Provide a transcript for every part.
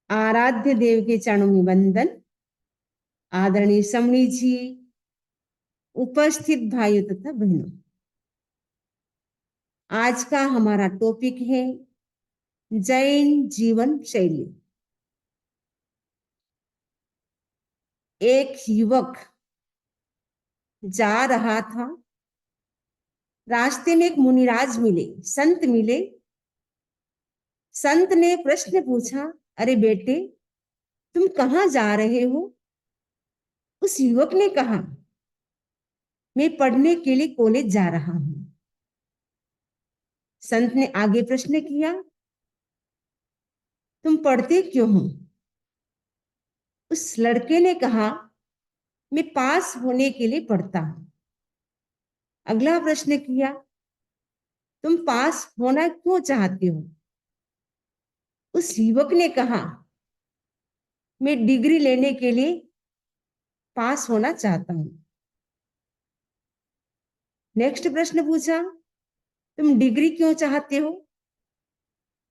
आराध्य देव के चरणों में वंदन। आदरणीय समणी जी, उपस्थित भाइयों तथा बहनों, आज का हमारा टॉपिक है जैन जीवन शैली। एक युवक जा रहा था, रास्ते में एक मुनिराज मिले, संत मिले। संत ने प्रश्न पूछा, अरे बेटे, तुम कहाँ जा रहे हो? उस युवक ने कहा, मैं पढ़ने के लिए कॉलेज जा रहा हूं। संत ने आगे प्रश्न किया, तुम पढ़ते क्यों हो? उस लड़के ने कहा, मैं पास होने के लिए पढ़ता हूं। अगला प्रश्न किया, तुम पास होना क्यों चाहते हो? उस युवक ने कहा, मैं डिग्री लेने के लिए पास होना चाहता हूं। नेक्स्ट प्रश्न पूछा, तुम डिग्री क्यों चाहते हो?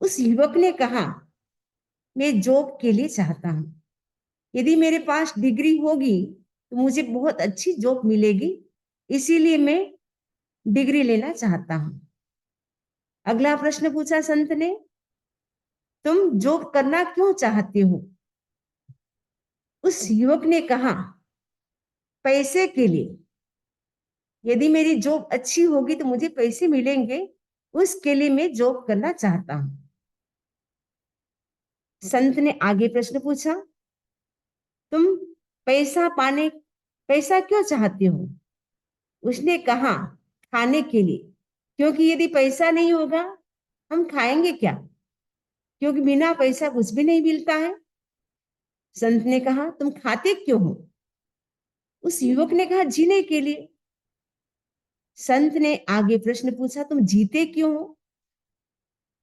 उस युवक ने कहा, मैं जॉब के लिए चाहता हूं। यदि मेरे पास डिग्री होगी तो मुझे बहुत अच्छी जॉब मिलेगी, इसीलिए मैं डिग्री लेना चाहता हूं। अगला प्रश्न पूछा संत ने, तुम जॉब करना क्यों चाहते हो? उस युवक ने कहा, पैसे के लिए। यदि मेरी जॉब अच्छी होगी तो मुझे पैसे मिलेंगे, उसके लिए मैं जॉब करना चाहता हूं। संत ने आगे प्रश्न पूछा, तुम पैसा क्यों चाहते हो? उसने कहा, खाने के लिए, क्योंकि यदि पैसा नहीं होगा हम खाएंगे क्या? क्योंकि बिना पैसा कुछ भी नहीं मिलता है। संत ने कहा, तुम खाते क्यों हो? उस युवक ने कहा, जीने के लिए। संत ने आगे प्रश्न पूछा, तुम जीते क्यों हो?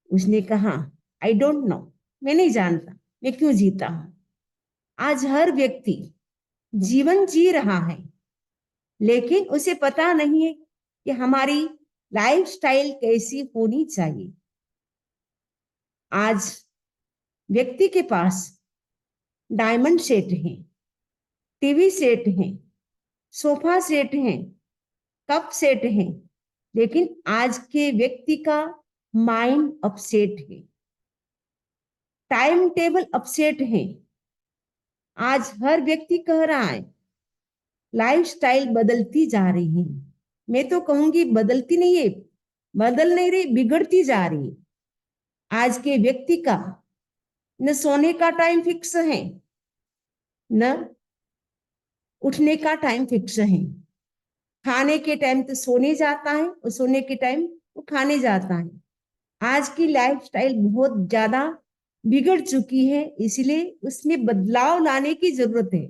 उसने कहा, आई डोंट नो, मैं नहीं जानता मैं क्यों जीता हूं। आज हर व्यक्ति जीवन जी रहा है, लेकिन उसे पता नहीं है कि हमारी लाइफस्टाइल कैसी होनी चाहिए। आज व्यक्ति के पास डायमंड सेट है, टीवी सेट है, सोफा सेट है, कप सेट है, लेकिन आज के व्यक्ति का माइंड अपसेट है, टाइम टेबल अपसेट है। आज हर व्यक्ति कह रहा है लाइफस्टाइल बदलती जा रही है। मैं तो कहूंगी बदलती नहीं है, बदल नहीं रही, बिगड़ती जा रही है। आज के व्यक्ति का न सोने का टाइम फिक्स है, न उठने का टाइम फिक्स है। खाने के टाइम तो सोने जाता है और सोने के टाइम वो खाने जाता है। आज की लाइफस्टाइल बहुत ज्यादा बिगड़ चुकी है, इसलिए उसमें बदलाव लाने की जरूरत है।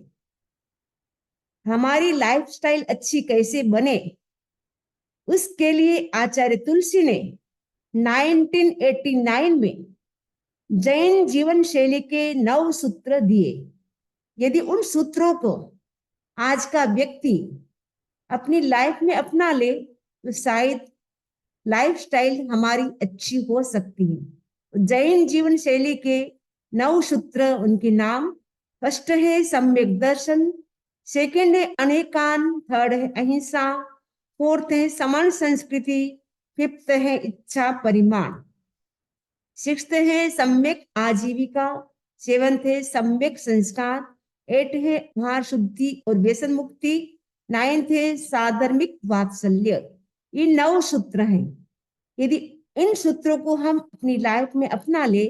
हमारी लाइफस्टाइल अच्छी कैसे बने, उसके लिए आचार्य तुलसी ने 1989 में जैन जीवन शैली के 9 सूत्र दिए। यदि उन सूत्रों को आज का व्यक्ति अपनी लाइफ में अपना ले तो शायद लाइफस्टाइल हमारी अच्छी हो सकती है। जैन जीवन शैली के 9 सूत्र, उनके नाम, फर्स्ट है सम्यक दर्शन, सेकंड है अनेकान, थर्ड है अहिंसा, फोर्थ है समान संस्कृति, फिफ्थ है इच्छा परिमाण, सिक्स्थ है सम्यक आजीविका, सेवंथ है सम्यक संस्कार, एट है आहार शुद्धि और व्यसन मुक्ति, नाइन्थ है साधर्मिक वात्सल्य। ये 9 सूत्र हैं। यदि इन सूत्रों को हम अपनी लाइफ में अपना ले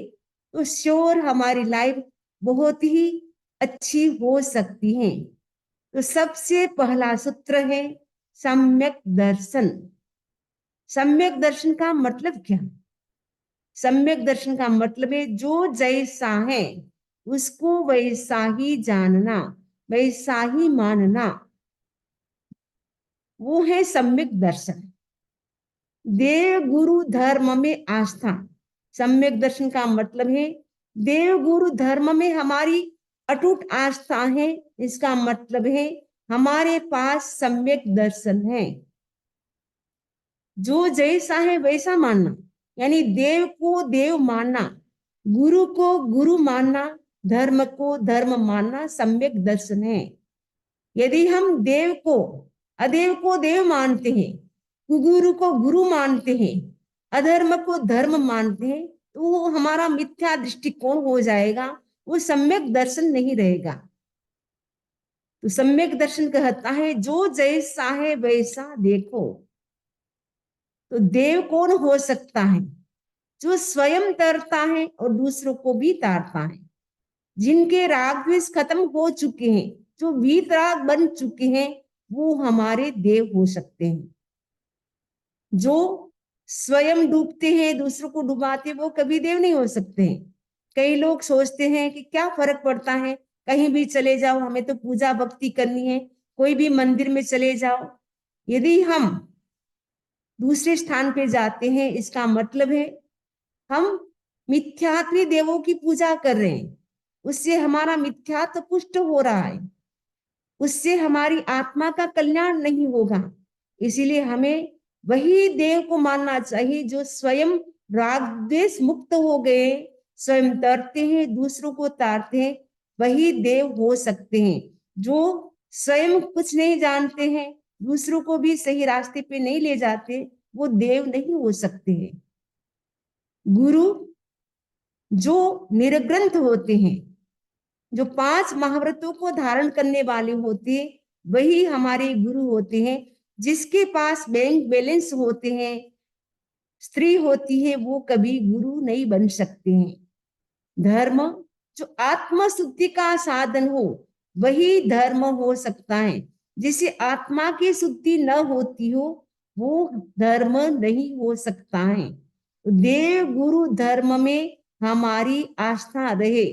तो श्योर हमारी लाइफ बहुत ही अच्छी हो सकती है। तो सबसे पहला सूत्र है सम्यक दर्शन। सम्यक दर्शन का मतलब क्या? सम्यक दर्शन का मतलब है जो जैसा है उसको वैसा ही जानना, वैसा ही मानना, वो है सम्यक दर्शन। देव गुरु धर्म में आस्था। सम्यक दर्शन का मतलब है देव गुरु धर्म में हमारी अटूट आस्था है। इसका मतलब है हमारे पास सम्यक दर्शन है। जो जैसा है वैसा मानना, यानी देव को देव मानना, गुरु को गुरु मानना, धर्म को धर्म मानना सम्यक दर्शन है। यदि हम देव को देव मानते हैं, गुरु को गुरु मानते हैं, अधर्म को धर्म मानते हैं, तो वो हमारा मिथ्या दृष्टिकोण हो जाएगा, वो सम्यक दर्शन नहीं रहेगा। तो सम्यक दर्शन कहता है जो जैसा है वैसा देखो। तो देव कौन हो सकता है? जो स्वयं तरता है और दूसरों को भी तारता है, जिनके राग द्वेष खत्म हो चुके हैं, जो वीतराग बन चुके हैं, वो हमारे देव हो सकते हैं। जो स्वयं डूबते हैं, दूसरों को डुबाते, वो कभी देव नहीं हो सकते हैं। कई लोग सोचते हैं कि क्या फर्क पड़ता है, कहीं भी चले जाओ, हमें तो पूजा भक्ति करनी है, कोई भी मंदिर में चले जाओ। यदि हम दूसरे स्थान पे जाते हैं, इसका मतलब है हम मिथ्यात्वी देवों की पूजा कर रहे हैं। उससे हमारा मिथ्यात्व पुष्ट हो रहा है, उससे हमारी आत्मा का कल्याण नहीं होगा। इसीलिए हमें वही देव को मानना चाहिए जो स्वयं राग द्वेष मुक्त हो गए, स्वयं तरते हैं, दूसरों को तारते हैं, वही देव हो सकते हैं। जो स्वयं कुछ नहीं जानते हैं, दूसरों को भी सही रास्ते पे नहीं ले जाते, वो देव नहीं हो सकते हैं। गुरु जो निर्ग्रंथ होते हैं, जो 5 महाव्रतों को धारण करने वाले होते हैं, वही हमारे गुरु होते हैं। जिसके पास बैंक बैलेंस होते हैं, स्त्री होती है, वो कभी गुरु नहीं बन सकते हैं। धर्म जो आत्म शुद्धि का साधन हो, वही धर्म हो सकता है। जिसे आत्मा की शुद्धि न होती हो, वो धर्म नहीं हो सकता है। देव गुरु धर्म में हमारी आस्था रहे।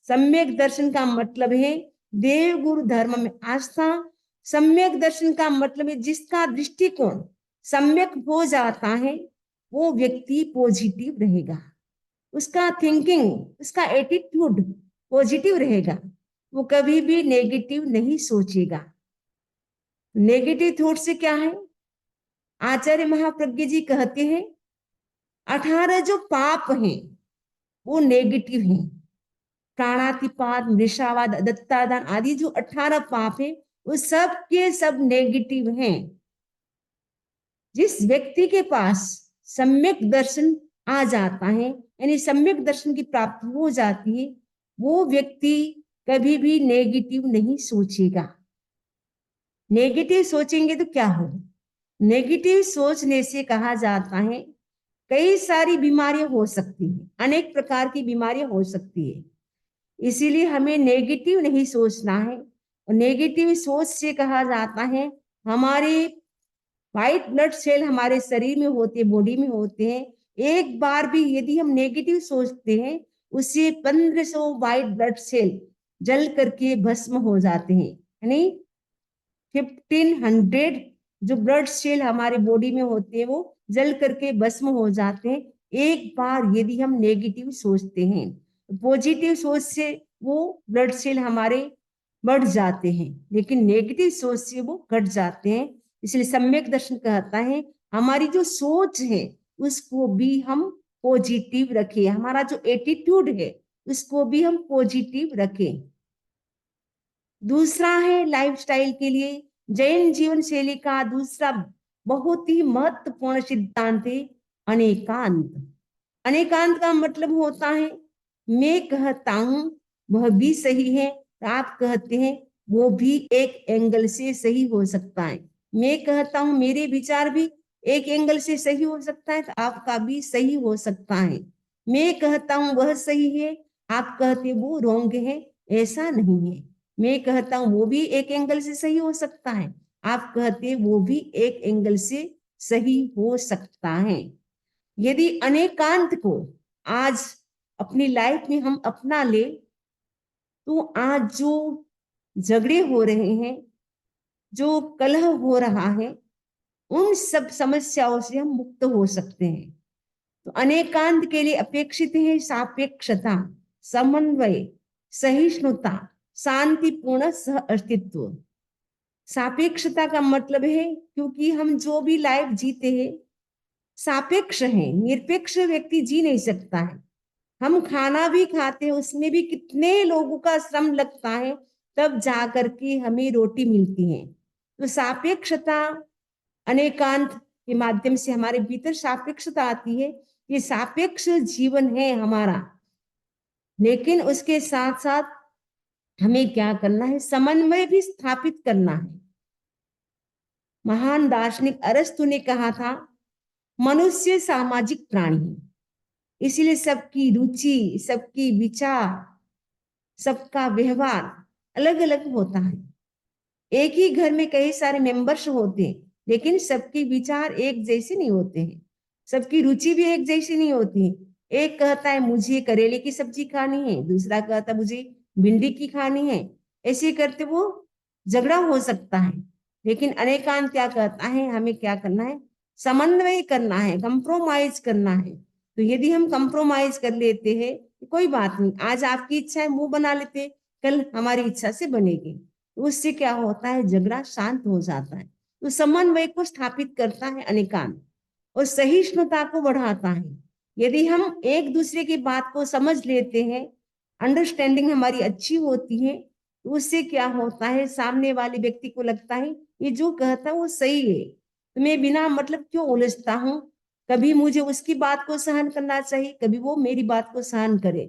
सम्यक दर्शन का मतलब है देव गुरु धर्म में आस्था। सम्यक दर्शन का मतलब है जिसका दृष्टिकोण सम्यक हो जाता है, वो व्यक्ति पॉजिटिव रहेगा, उसका थिंकिंग, उसका एटीट्यूड पॉजिटिव रहेगा, वो कभी भी नेगेटिव नहीं सोचेगा। नेगेटिव थॉट से क्या है? आचार्य महाप्रज्ञ जी कहते हैं 18 जो पाप हैं वो नेगेटिव हैं। प्राणातिपात, मृषावाद, दत्तादान आदि जो 18 पाप है, वो सब के सब नेगेटिव हैं। जिस व्यक्ति के पास सम्यक दर्शन आ जाता है, यानी सम्यक दर्शन की प्राप्ति हो जाती है, वो व्यक्ति कभी भी नेगेटिव नहीं सोचेगा। नेगेटिव सोचेंगे तो क्या होगा? नेगेटिव सोचने से कहा जाता है कई सारी बीमारियां हो सकती हैं, अनेक प्रकार की बीमारियां हो सकती है। इसीलिए हमें नेगेटिव नहीं सोचना है। और नेगेटिव सोच से कहा जाता है हमारे व्हाइट ब्लड सेल हमारे शरीर में होते, बॉडी में होते हैं, एक बार भी यदि हम नेगेटिव सोचते हैं, उससे 1500 व्हाइट ब्लड सेल जल करके भस्म हो जाते हैं। यानी 1500 जो ब्लड सेल हमारे बॉडी में होते हैं, वो जल करके भस्म हो जाते हैं एक बार यदि हम नेगेटिव सोचते हैं। पॉजिटिव सोच से वो ब्लड सेल हमारे बढ़ जाते हैं, लेकिन नेगेटिव सोच से वो घट जाते हैं। इसलिए सम्यक दर्शन कहता है हमारी जो सोच है उसको भी हम पॉजिटिव रखें, हमारा जो एटीट्यूड है उसको भी हम पॉजिटिव रखें। दूसरा है लाइफस्टाइल के लिए जैन जीवन शैली का दूसरा बहुत ही महत्वपूर्ण सिद्धांत है अनेकांत। अनेकांत का मतलब होता है मैं कहता हूं वह भी सही है, तो आप कहते हैं वो भी एक एंगल से सही हो सकता है। मैं कहता हूं मेरे विचार भी एक एंगल से सही हो सकता है, तो आपका भी सही हो सकता है। मैं कहता हूं वह सही है, आप कहते वो रॉन्ग है, ऐसा नहीं है। मैं कहता हूं वो भी एक एंगल से सही हो सकता है, आप कहते वो भी एक एंगल से सही हो सकता है। यदि अनेकांत को आज अपनी लाइफ में हम अपना ले, तो आज जो झगड़े हो रहे हैं, जो कलह हो रहा है, उन सब समस्याओं से हम मुक्त हो सकते हैं। तो अनेकांत के लिए अपेक्षित है सापेक्षता, समन्वय, सहिष्णुता, शांतिपूर्ण सह अस्तित्व। सापेक्षता का मतलब है क्योंकि हम जो भी लाइफ जीते हैं सापेक्ष है, निरपेक्ष व्यक्ति जी नहीं सकता है। हम खाना भी खाते हैं, उसमें भी कितने लोगों का श्रम लगता है, तब जा करके हमें रोटी मिलती है। तो सापेक्षता, अनेकांत के माध्यम से हमारे भीतर सापेक्षता आती है। ये सापेक्ष जीवन है हमारा, लेकिन उसके साथ साथ हमें क्या करना है, समन्वय भी स्थापित करना है। महान दार्शनिक अरस्तु ने कहा था, मनुष्य सामाजिक प्राणी है, इसलिए सबकी रुचि, सबकी विचार, सबका व्यवहार अलग अलग होता है। एक ही घर में कई सारे मेंबर्स होते हैं, लेकिन सबके विचार एक जैसे नहीं होते हैं, सबकी रुचि भी एक जैसी नहीं होती है। एक कहता है मुझे करेले की सब्जी खानी है, दूसरा कहता है मुझे भिंडी की खानी है। ऐसे करते वो झगड़ा हो सकता है। लेकिन अनेकांत क्या कहता है, हमें क्या करना है, समन्वय करना है, कंप्रोमाइज करना है। तो यदि हम कंप्रोमाइज कर लेते हैं, कोई बात नहीं, आज आपकी इच्छा है मुंह बना लेते, कल हमारी इच्छा से बनेगी, उससे क्या होता है, झगड़ा शांत हो जाता है। तो समन्वय को स्थापित करता है अनेकांत, और सहिष्णुता को बढ़ाता है। यदि हम एक दूसरे की बात को समझ लेते हैं, अंडरस्टैंडिंग हमारी अच्छी होती है, तो उससे क्या होता है, सामने वाले व्यक्ति को लगता है ये जो कहता है वो सही है, तो मैं बिना मतलब क्यों उलझता हूँ। कभी मुझे उसकी बात को सहन करना चाहिए, कभी वो मेरी बात को सहन करे।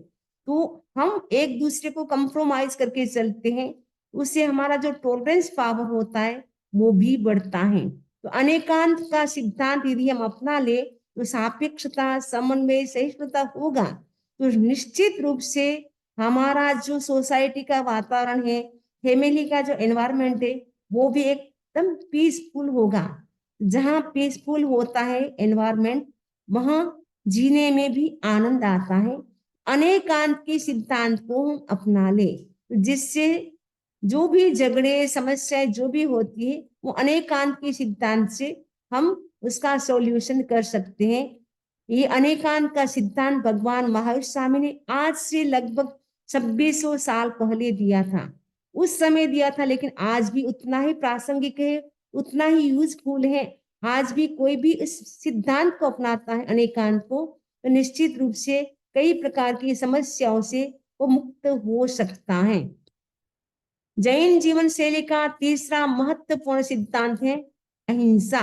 तो हम एक दूसरे को कंप्रोमाइज करके चलते हैं, उससे हमारा जो टॉलरेंस पावर होता है वो भी बढ़ता है। तो अनेकांत का सिद्धांत यदि हम अपना ले, तो सापेक्षता, समन्वय, सहिष्णुता होगा, तो निश्चित रूप से हमारा जो सोसाइटी का वातावरण है, फैमिली का जो एनवायरनमेंट है, वो भी एकदम पीसफुल होगा। जहाँ पीसफुल होता है एनवायरनमेंट, वहां जीने में भी आनंद आता है। अनेकांत के सिद्धांत को हम अपना ले, जिससे जो भी झगड़े, समस्याएं जो भी होती है, वो अनेकांत के सिद्धांत से हम उसका सॉल्यूशन कर सकते हैं। ये अनेकांत का सिद्धांत भगवान महावीर स्वामी ने आज से लगभग 2600 साल पहले दिया था। उस समय दिया था, लेकिन आज भी उतना ही प्रासंगिक है, उतना ही यूजफुल है। आज भी कोई भी इस सिद्धांत को अपनाता है, अनेकांत को, तो निश्चित रूप से कई प्रकार की समस्याओं से वो मुक्त हो सकता है। जैन जीवन शैली का तीसरा महत्वपूर्ण सिद्धांत है अहिंसा।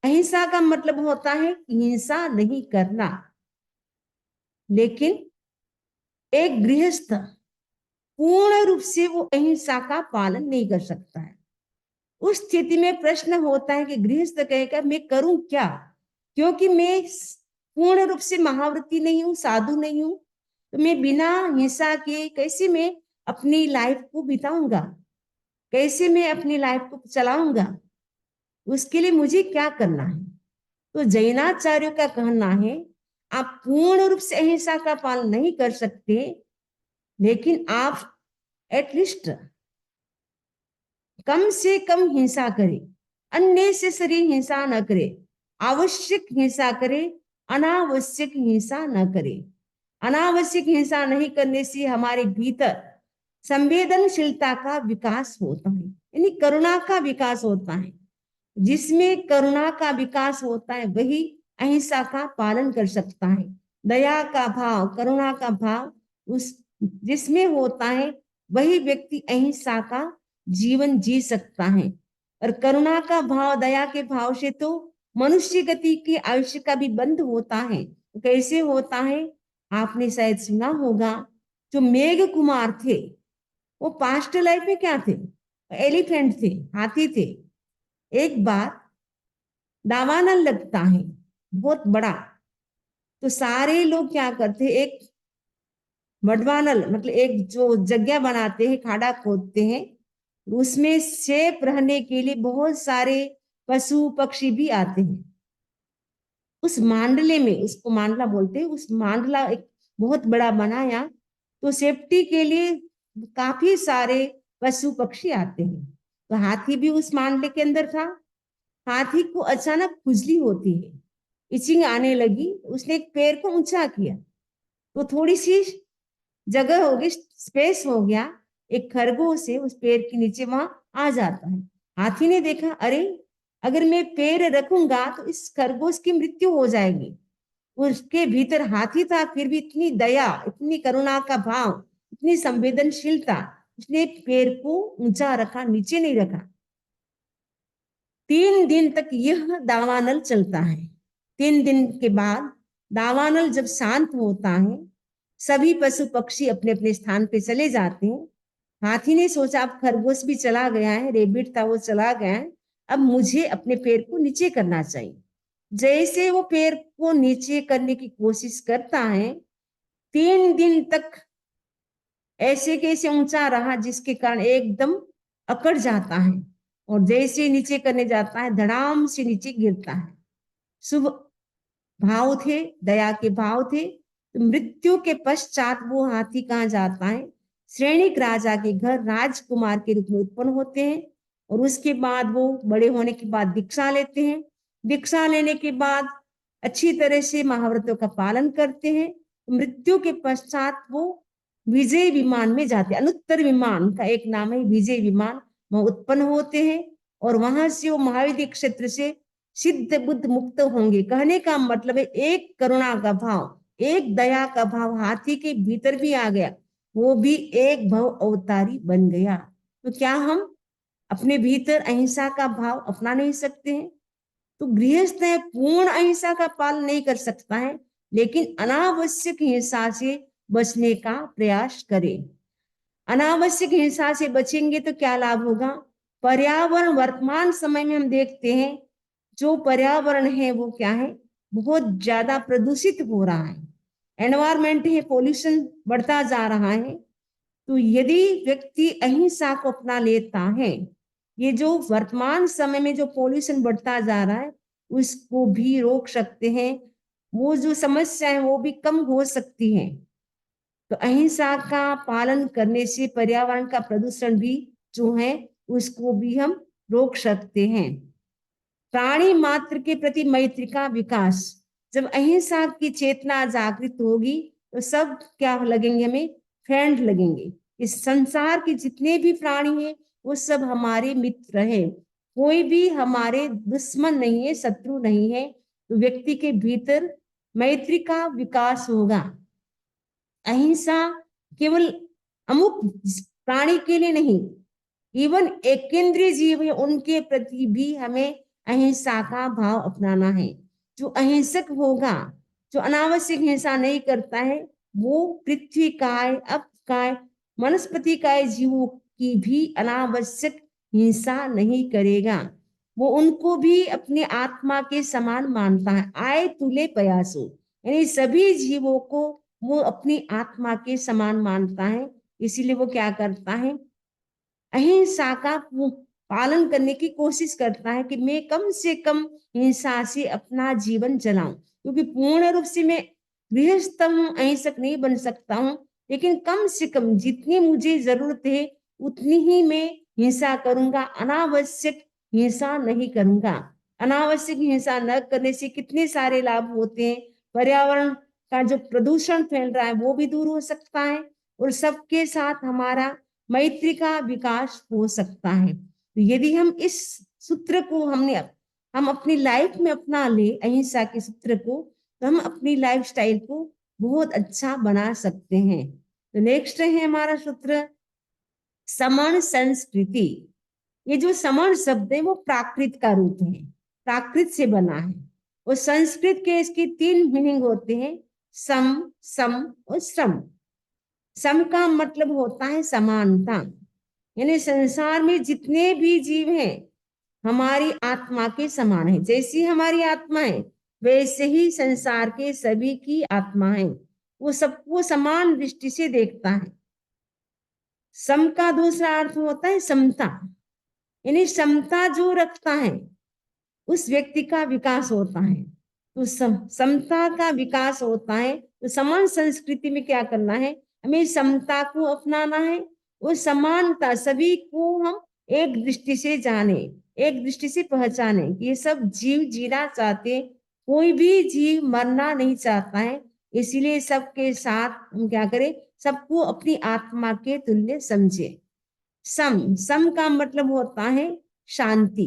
अहिंसा का मतलब होता है हिंसा नहीं करना। लेकिन एक गृहस्थ पूर्ण रूप से वो अहिंसा का पालन नहीं कर सकता है। उस स्थिति में प्रश्न होता है कि गृहस्थ कहेगा मैं करूं क्या, क्योंकि मैं पूर्ण रूप से महाव्रती नहीं हूं, साधु नहीं हूं, तो मैं बिना हिंसा के कैसे मैं अपनी लाइफ को बिताऊंगा, कैसे मैं अपनी लाइफ को चलाऊंगा, उसके लिए मुझे क्या करना है। तो जैनाचार्यों का कहना है, आप पूर्ण रूप से अहिंसा का पालन नहीं कर सकते, लेकिन आप एटलीस्ट कम से कम हिंसा करे, अननेसेसरी हिंसा न करे, आवश्यक हिंसा करे, अनावश्यक हिंसा न करे। अनावश्यक हिंसा नहीं करने से हमारे भीतर संवेदनशीलता का विकास होता है, यानी करुणा का विकास होता है। जिसमें करुणा का विकास होता है वही अहिंसा का पालन कर सकता है। दया का भाव, करुणा का भाव उस जिसमें होता है, वही व्यक्ति अहिंसा का जीवन जी सकता है। और करुणा का भाव, दया के भाव से तो मनुष्य गति के आयुष्य का भी बंद होता है। तो कैसे होता है, आपने शायद सुना होगा, जो मेघ कुमार थे, वो पास्ट लाइफ में क्या थे, एलिफेंट थे, हाथी थे। एक बार दावानल लगता है बहुत बड़ा, तो सारे लोग क्या करते हैं, एक मडवानल मतलब एक जो जगह बनाते हैं, खाड़ा खोदते हैं, उसमें सेफ रहने के लिए बहुत सारे पशु पक्षी भी आते हैं। उस मांडले में, उसको मांडला बोलते हैं, उस मांडला एक बहुत बड़ा बनाया, तो सेफ्टी के लिए काफी सारे पशु पक्षी आते हैं। तो हाथी भी उस मांडले के अंदर था। हाथी को अचानक खुजली होती है, इचिंग आने लगी, उसने एक पैर को ऊंचा किया, तो थोड़ी सी जगह हो गई, स्पेस हो गया, एक खरगोश से उस पैर के नीचे वहां आ जाता है। हाथी ने देखा, अरे अगर मैं पैर रखूंगा तो इस खरगोश की मृत्यु हो जाएगी। उसके भीतर हाथी था, फिर भी इतनी दया, इतनी करुणा का भाव, इतनी संवेदनशीलता, उसने पैर को ऊंचा रखा, नीचे नहीं रखा। 3 दिन तक यह दावानल चलता है। 3 दिन के बाद दावानल जब शांत होता है, सभी पशु पक्षी अपने अपने स्थान पे चले जाते हैं। हाथी ने सोचा अब खरगोश भी चला गया है, रेबिट था वो चला गया है, अब मुझे अपने पैर को नीचे करना चाहिए। जैसे वो पैर को नीचे करने की कोशिश करता है, 3 दिन तक ऐसे कैसे ऊंचा रहा, जिसके कारण एकदम अकड़ जाता है और जैसे नीचे करने जाता है, धड़ाम से नीचे गिरता है। शुभ भाव थे, दया के भाव थे। तो मृत्यु के पश्चात वो हाथी कहाँ जाता है? श्रेणिक राजा के घर राजकुमार के रूप में उत्पन्न होते हैं और उसके बाद वो बड़े होने के बाद दीक्षा लेते हैं। दीक्षा लेने के बाद अच्छी तरह से महाव्रतों का पालन करते हैं। मृत्यु के पश्चात वो विजय विमान में जाते हैं। अनुत्तर विमान का एक नाम है विजय विमान, वह उत्पन्न होते हैं और वहां से वो महाविद्य क्षेत्र से सिद्ध बुद्ध मुक्त होंगे। कहने का मतलब है एक करुणा का भाव, एक दया का भाव हाथी के भीतर भी आ गया, वो भी एक भव अवतारी बन गया। तो क्या हम अपने भीतर अहिंसा का भाव अपना नहीं सकते हैं? तो गृहस्थ है, पूर्ण अहिंसा का पालन नहीं कर सकता है, लेकिन अनावश्यक हिंसा से बचने का प्रयास करें। अनावश्यक हिंसा से बचेंगे तो क्या लाभ होगा? पर्यावरण वर्तमान समय में हम देखते हैं, जो पर्यावरण है वो क्या है, बहुत ज्यादा प्रदूषित हो रहा है। एनवायरमेंट है, पोल्यूशन बढ़ता जा रहा है। तो यदि व्यक्ति अहिंसा को अपना लेता है, ये जो वर्तमान समय में जो पोल्यूशन बढ़ता जा रहा है उसको भी रोक सकते हैं। वो जो समस्या है वो भी कम हो सकती है। तो अहिंसा का पालन करने से पर्यावरण का प्रदूषण भी जो है उसको भी हम रोक सकते हैं। प्राणी मात्र के प्रति मैत्री का विकास, जब अहिंसा की चेतना जागृत होगी तो सब क्या लगेंगे, हमें फ्रेंड लगेंगे। इस संसार के जितने भी प्राणी हैं वो सब हमारे मित्र हैं, कोई भी हमारे दुश्मन नहीं है, शत्रु नहीं है। तो व्यक्ति के भीतर मैत्री का विकास होगा। अहिंसा केवल अमुक प्राणी के लिए नहीं, इवन एकेंद्रीय जीव है उनके प्रति भी हमें अहिंसा का भाव अपनाना है। जो अहिंसक होगा, जो अनावश्यक हिंसा नहीं करता है, वो पृथ्वी काय, अपकाय, वनस्पति काय जीवों की भी अनावश्यक हिंसा नहीं करेगा। वो उनको भी अपने आत्मा के समान मानता है। आए तुले प्रयासो, यानी सभी जीवों को वो अपनी आत्मा के समान मानता है। इसीलिए वो क्या करता है, अहिंसा का पालन करने की कोशिश करता है कि मैं कम से कम हिंसा से अपना जीवन चलाऊं। क्योंकि पूर्ण रूप से मैं गृहस्थ हूं, अहिंसक नहीं बन सकता हूं, लेकिन कम से कम जितनी मुझे जरूरत है उतनी ही मैं हिंसा करूंगा, अनावश्यक हिंसा नहीं करूंगा। अनावश्यक हिंसा न करने से कितने सारे लाभ होते हैं। पर्यावरण का जो प्रदूषण फैल रहा है वो भी दूर हो सकता है और सबके साथ हमारा मैत्री का विकास हो सकता है। तो यदि हम इस सूत्र को हम अपनी लाइफ में अपना ले, अहिंसा के सूत्र को, तो हम अपनी लाइफ स्टाइल को बहुत अच्छा बना सकते हैं। तो नेक्स्ट है हमारा सूत्र समण संस्कृति। ये जो समण शब्द है वो प्राकृत का रूप है, प्राकृत से बना है। और संस्कृत के इसकी 3 मीनिंग होते हैं, सम, सम और श्रम। सम का मतलब होता है समानता, यानी संसार में जितने भी जीव हैं हमारी आत्मा के समान है। जैसी हमारी आत्मा है वैसे ही संसार के सभी की आत्मा है, वो सबको समान दृष्टि से देखता है। सम का दूसरा अर्थ होता है समता, यानी समता जो रखता है उस व्यक्ति का विकास होता है। तो समता का विकास होता है। तो समान संस्कृति में क्या करना है, हमें समता को अपनाना है और समानता, सभी को हम एक दृष्टि से जाने, एक दृष्टि से पहचाने कि ये सब जीव जीना चाहते, कोई भी जीव मरना नहीं चाहता है। इसीलिए सबके साथ हम क्या करें, सबको अपनी आत्मा के तुल्य समझे। सम, सम का मतलब होता है शांति।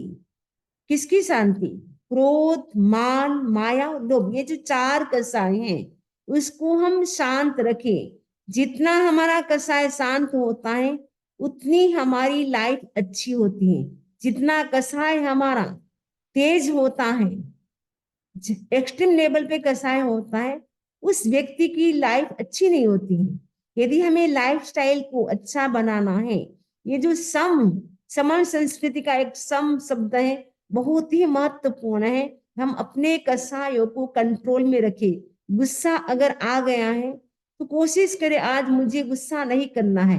किसकी शांति? क्रोध, मान, माया और लोभ, ये जो 4 कसाय हैं उसको हम शांत रखें। जितना हमारा कसाय शांत होता है उतनी हमारी लाइफ अच्छी होती है। जितना कसाय हमारा तेज होता है, एक्सट्रीम लेवल पे कसाय होता है, उस व्यक्ति की लाइफ अच्छी नहीं होती है। यदि हमें लाइफस्टाइल को अच्छा बनाना है, ये जो समान संस्कृति का एक सम शब्द है, बहुत ही महत्वपूर्ण है। हम अपने कसायों को कंट्रोल में रखें। गुस्सा अगर आ गया है तो कोशिश करें आज मुझे गुस्सा नहीं करना है।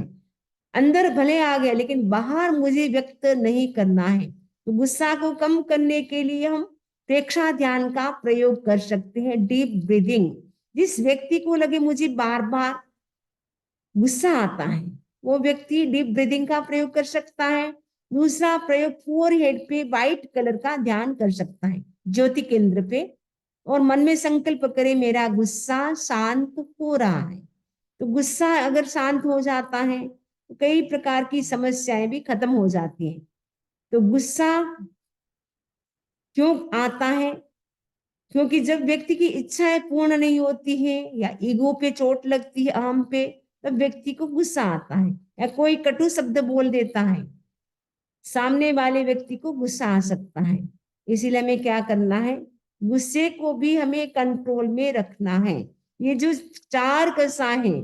अंदर भले आ गया लेकिन बाहर मुझे व्यक्त नहीं करना है। तो गुस्सा को कम करने के लिए हम प्रेक्षा ध्यान का प्रयोग कर सकते हैं, डीप ब्रीदिंग। जिस व्यक्ति को लगे मुझे बार बार गुस्सा आता है, वो व्यक्ति डीप ब्रीदिंग का प्रयोग कर सकता है। दूसरा प्रयोग, फोर हेड पे व्हाइट कलर का ध्यान कर सकता है, ज्योति केंद्र पे, और मन में संकल्प करे मेरा गुस्सा शांत हो रहा है। तो गुस्सा अगर शांत हो जाता है तो कई प्रकार की समस्याएं भी खत्म हो जाती हैं। तो गुस्सा क्यों आता है? क्योंकि जब व्यक्ति की इच्छाएं पूर्ण नहीं होती है या ईगो पे चोट लगती है, अहम पे, तब व्यक्ति को गुस्सा आता है। या कोई कटु शब्द बोल देता है, सामने वाले व्यक्ति को गुस्सा आ सकता है। इसीलिए हमें क्या करना है, गुस्से को भी हमें कंट्रोल में रखना है। ये जो 4 कसा है,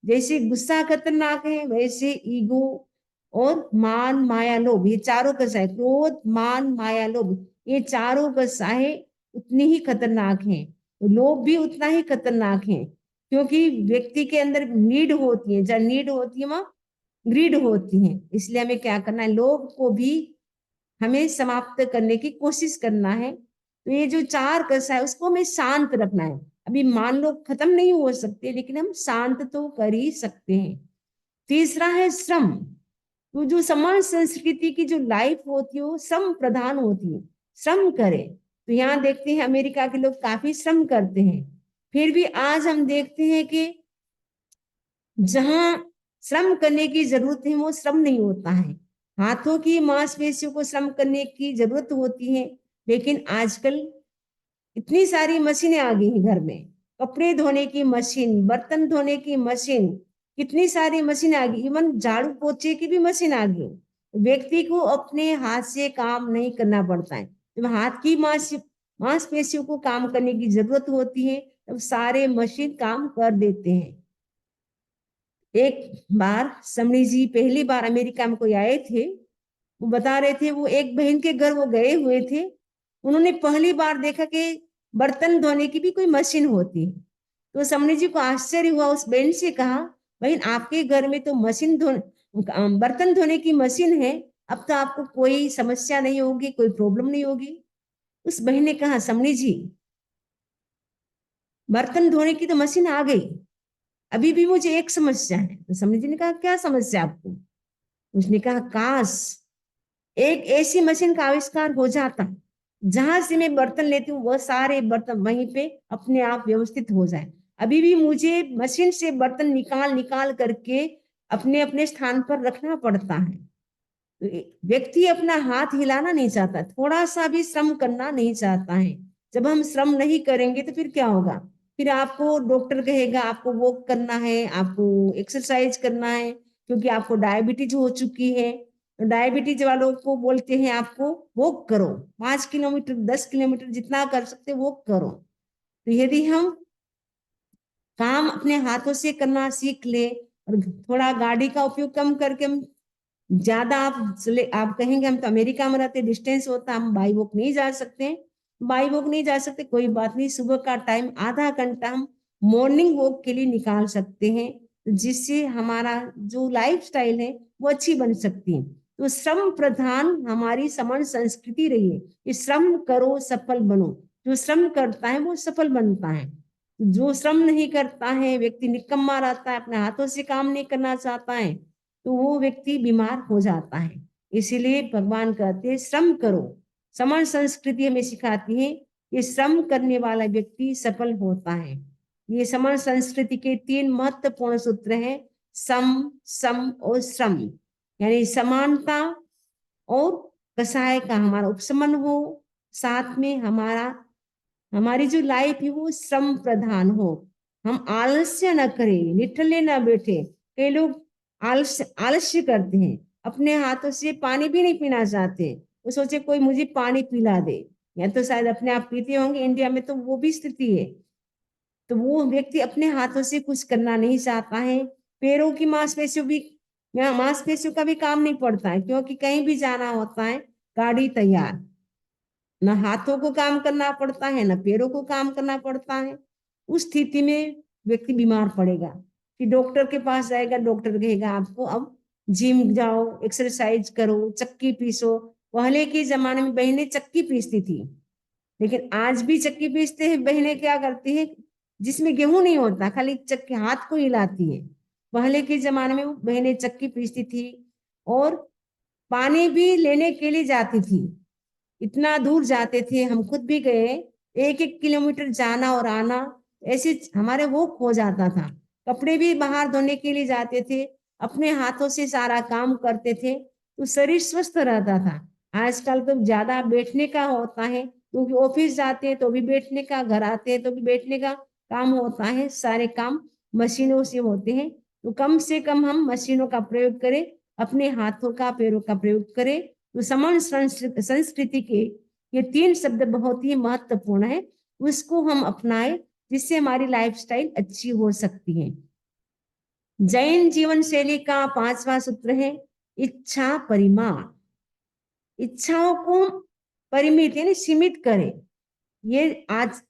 जैसे गुस्सा खतरनाक है वैसे ईगो और मान, माया, लोभ, ये चारों कसा है। क्रोध, मान, माया, लोभ, ये चारों कसाए उतनी ही खतरनाक हैं। लोभ भी उतना ही खतरनाक है, क्योंकि व्यक्ति के अंदर नीड होती है, जहाँ नीड होती है वहां ग्रीड होती है। इसलिए हमें क्या करना है, लोभ को भी हमें समाप्त करने की कोशिश करना है। तो ये जो 4 कसा है उसको हमें शांत रखना है। अभी मान लो खत्म नहीं हो सकते लेकिन हम शांत तो कर ही सकते हैं। तीसरा है श्रम। तो जो समान संस्कृति की जो लाइफ होती है वो श्रम प्रधान होती है। श्रम करे, तो यहाँ देखते हैं अमेरिका के लोग काफी श्रम करते हैं। फिर भी आज हम देखते हैं कि जहां श्रम करने की जरूरत है वो श्रम नहीं होता है। हाथों की मांसपेशियों को श्रम करने की जरूरत होती है, लेकिन आजकल इतनी सारी मशीनें आ गई हैं घर में। कपड़े धोने की मशीन, बर्तन धोने की मशीन, कितनी सारी मशीन आ गई, इवन झाड़ू पोछे की भी मशीन आ गई। व्यक्ति को अपने हाथ से काम नहीं करना पड़ता है। जब हाथ की मांसपेशियों को काम करने की जरूरत होती है तब सारे मशीन काम कर देते हैं। एक बार समणी जी पहली बार अमेरिका में कोई आए थे, वो बता रहे थे वो एक बहन के घर वो गए हुए थे। उन्होंने पहली बार देखा कि बर्तन धोने की भी कोई मशीन होती है। तो समणी जी को आश्चर्य हुआ। उस बहन से कहा, बहन आपके घर में तो बर्तन धोने की मशीन है, अब तो आपको कोई समस्या नहीं होगी, कोई प्रॉब्लम नहीं होगी। उस बहन ने कहा, समणी जी बर्तन धोने की तो मशीन आ गई, अभी भी मुझे एक समस्या है। तो समणी जी ने कहा, क्या समस्या आपको? उसने कहा, काश एक ऐसी मशीन का आविष्कार हो जाता जहां से मैं बर्तन लेती हूँ वह सारे बर्तन वहीं पे अपने आप व्यवस्थित हो जाए। अभी भी मुझे मशीन से बर्तन निकाल निकाल करके अपने अपने स्थान पर रखना पड़ता है। तो व्यक्ति अपना हाथ हिलाना नहीं चाहता, थोड़ा सा भी श्रम करना नहीं चाहता है। जब हम श्रम नहीं करेंगे तो फिर क्या होगा? फिर आपको डॉक्टर कहेगा आपको वॉक करना है, आपको एक्सरसाइज करना है, क्योंकि आपको डायबिटीज हो चुकी है। तो डायबिटीज वालों को बोलते हैं आपको वॉक करो, 5 किलोमीटर 10 किलोमीटर जितना कर सकते वॉक करो। तो यदि हम काम अपने हाथों से करना सीख ले और थोड़ा गाड़ी का उपयोग कम करके हम ज्यादा आप कहेंगे हम तो अमेरिका में रहते, डिस्टेंस होता, हम बाई वॉक नहीं जा सकते। बाई वॉक नहीं जा सकते, कोई बात नहीं, सुबह का टाइम आधा घंटा हम मॉर्निंग वॉक के लिए निकाल सकते हैं, जिससे हमारा जो लाइफ स्टाइल है वो अच्छी बन सकती है। तो श्रम प्रधान हमारी समान संस्कृति रही है कि श्रम करो सफल बनो। जो श्रम करता है वो सफल बनता है। जो श्रम नहीं करता है, व्यक्ति निकम्मा रहता है, अपने हाथों से काम नहीं करना चाहता है, तो वो व्यक्ति बीमार हो जाता है। इसीलिए भगवान कहते हैं श्रम करो। समान संस्कृति हमें सिखाती है कि श्रम करने वाला व्यक्ति सफल होता है। ये समान संस्कृति के 3 महत्वपूर्ण सूत्र हैं, सम, सम और श्रम। यानी समानता और कसाय का हमारा उपशमन हो, साथ में हमारी जो लाइफ है वो श्रम प्रधान हो। हम आलस्य न करें, निठल्ले न बैठे। कई लोग आलस्य करते हैं, अपने हाथों से पानी भी नहीं पीना चाहते। वो सोचे कोई मुझे पानी पिला दे, या तो शायद अपने आप पीते होंगे। इंडिया में तो वो भी स्थिति है। तो वो व्यक्ति अपने हाथों से कुछ करना नहीं चाहता है। पैरों की मांसपेशियों का भी काम नहीं पड़ता है, क्योंकि कहीं भी जाना होता है गाड़ी तैयार। न हाथों को काम करना पड़ता है, न पैरों को काम करना पड़ता है। उस स्थिति में व्यक्ति बीमार पड़ेगा, कि डॉक्टर के पास जाएगा, डॉक्टर कहेगा आपको अब जिम जाओ, एक्सरसाइज करो, चक्की पीसो। पहले के जमाने में बहनें चक्की पीसती थी, लेकिन आज भी चक्की पीसते हैं। बहनें क्या करती हैं, जिसमें गेहूं नहीं होता, खाली चक्की हाथ को हिलाती है। पहले के जमाने में वो बहनें चक्की पीसती थी, और पानी भी लेने के लिए जाती थी। इतना दूर जाते थे, हम खुद भी गए, 1-1 किलोमीटर जाना और आना, ऐसे हमारे वो खो जाता था। कपड़े भी बाहर धोने के लिए जाते थे, अपने हाथों से सारा काम करते थे, तो शरीर स्वस्थ रहता था। आजकल तो ज्यादा बैठने का होता है, क्योंकि ऑफिस जाते हैं तो भी बैठने का, घर आते हैं तो भी बैठने का काम होता है। सारे काम मशीनों से होते हैं, तो कम से कम हम मशीनों का प्रयोग करें, अपने हाथों का, पैरों का प्रयोग करें। तो समान संस्कृति के ये 3 शब्द बहुत ही महत्वपूर्ण है, उसको हम अपनाएं, जिससे हमारी लाइफस्टाइल अच्छी हो सकती है। जैन जीवन शैली का 5वां सूत्र है इच्छा परिमाण। इच्छाओं को परिमित यानी सीमित करें। ये आज